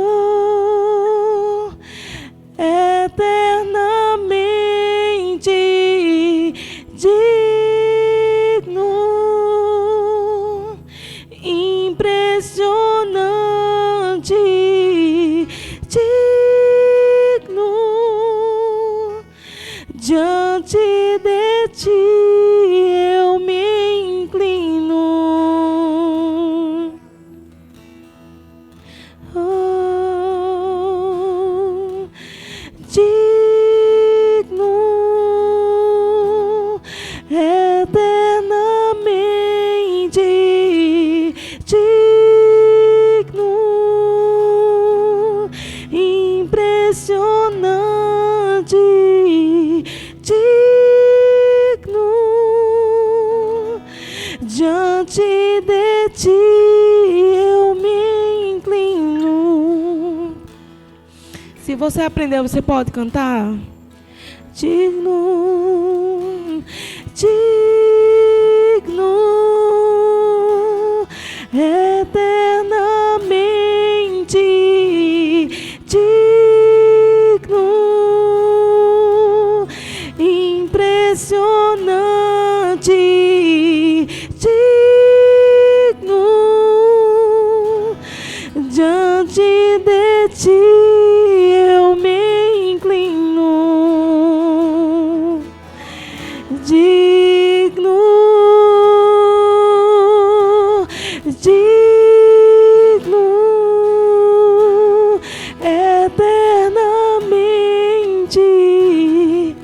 Speaker 1: eternamente, digno, impressionante, digno, diante de ti eu me inclino. Digno eternamente, digno, impressionante, digno, diante de ti eu me inclino. Se você aprendeu, você pode cantar. Digno, digno, eternamente, digno, impressionante, digno, diante de ti eu me inclino. Digno, digno, eternamente,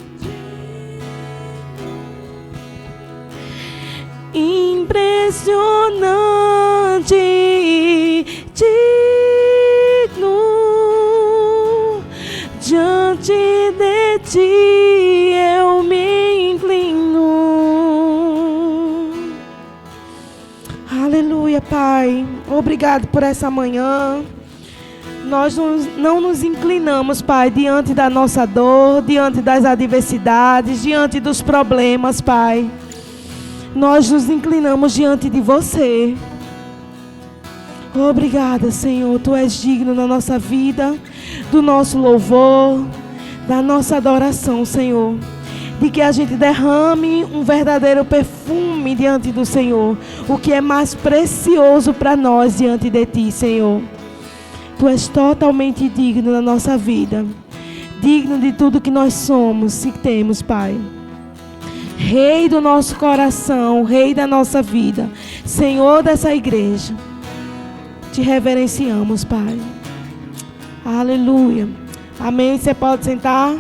Speaker 1: Pai, obrigado por essa manhã. Nós não nos inclinamos, Pai, diante da nossa dor, diante das adversidades, diante dos problemas, Pai. Nós nos inclinamos diante de você. Obrigada, Senhor. Tu és digno na nossa vida, do nosso louvor, da nossa adoração, Senhor. De que a gente derrame um verdadeiro perfume diante do Senhor. O que é mais precioso para nós diante de Ti, Senhor. Tu és totalmente digno na nossa vida. Digno de tudo que nós somos e temos, Pai. Rei do nosso coração, Rei da nossa vida. Senhor dessa igreja. Te reverenciamos, Pai. Aleluia. Amém. Você pode sentar?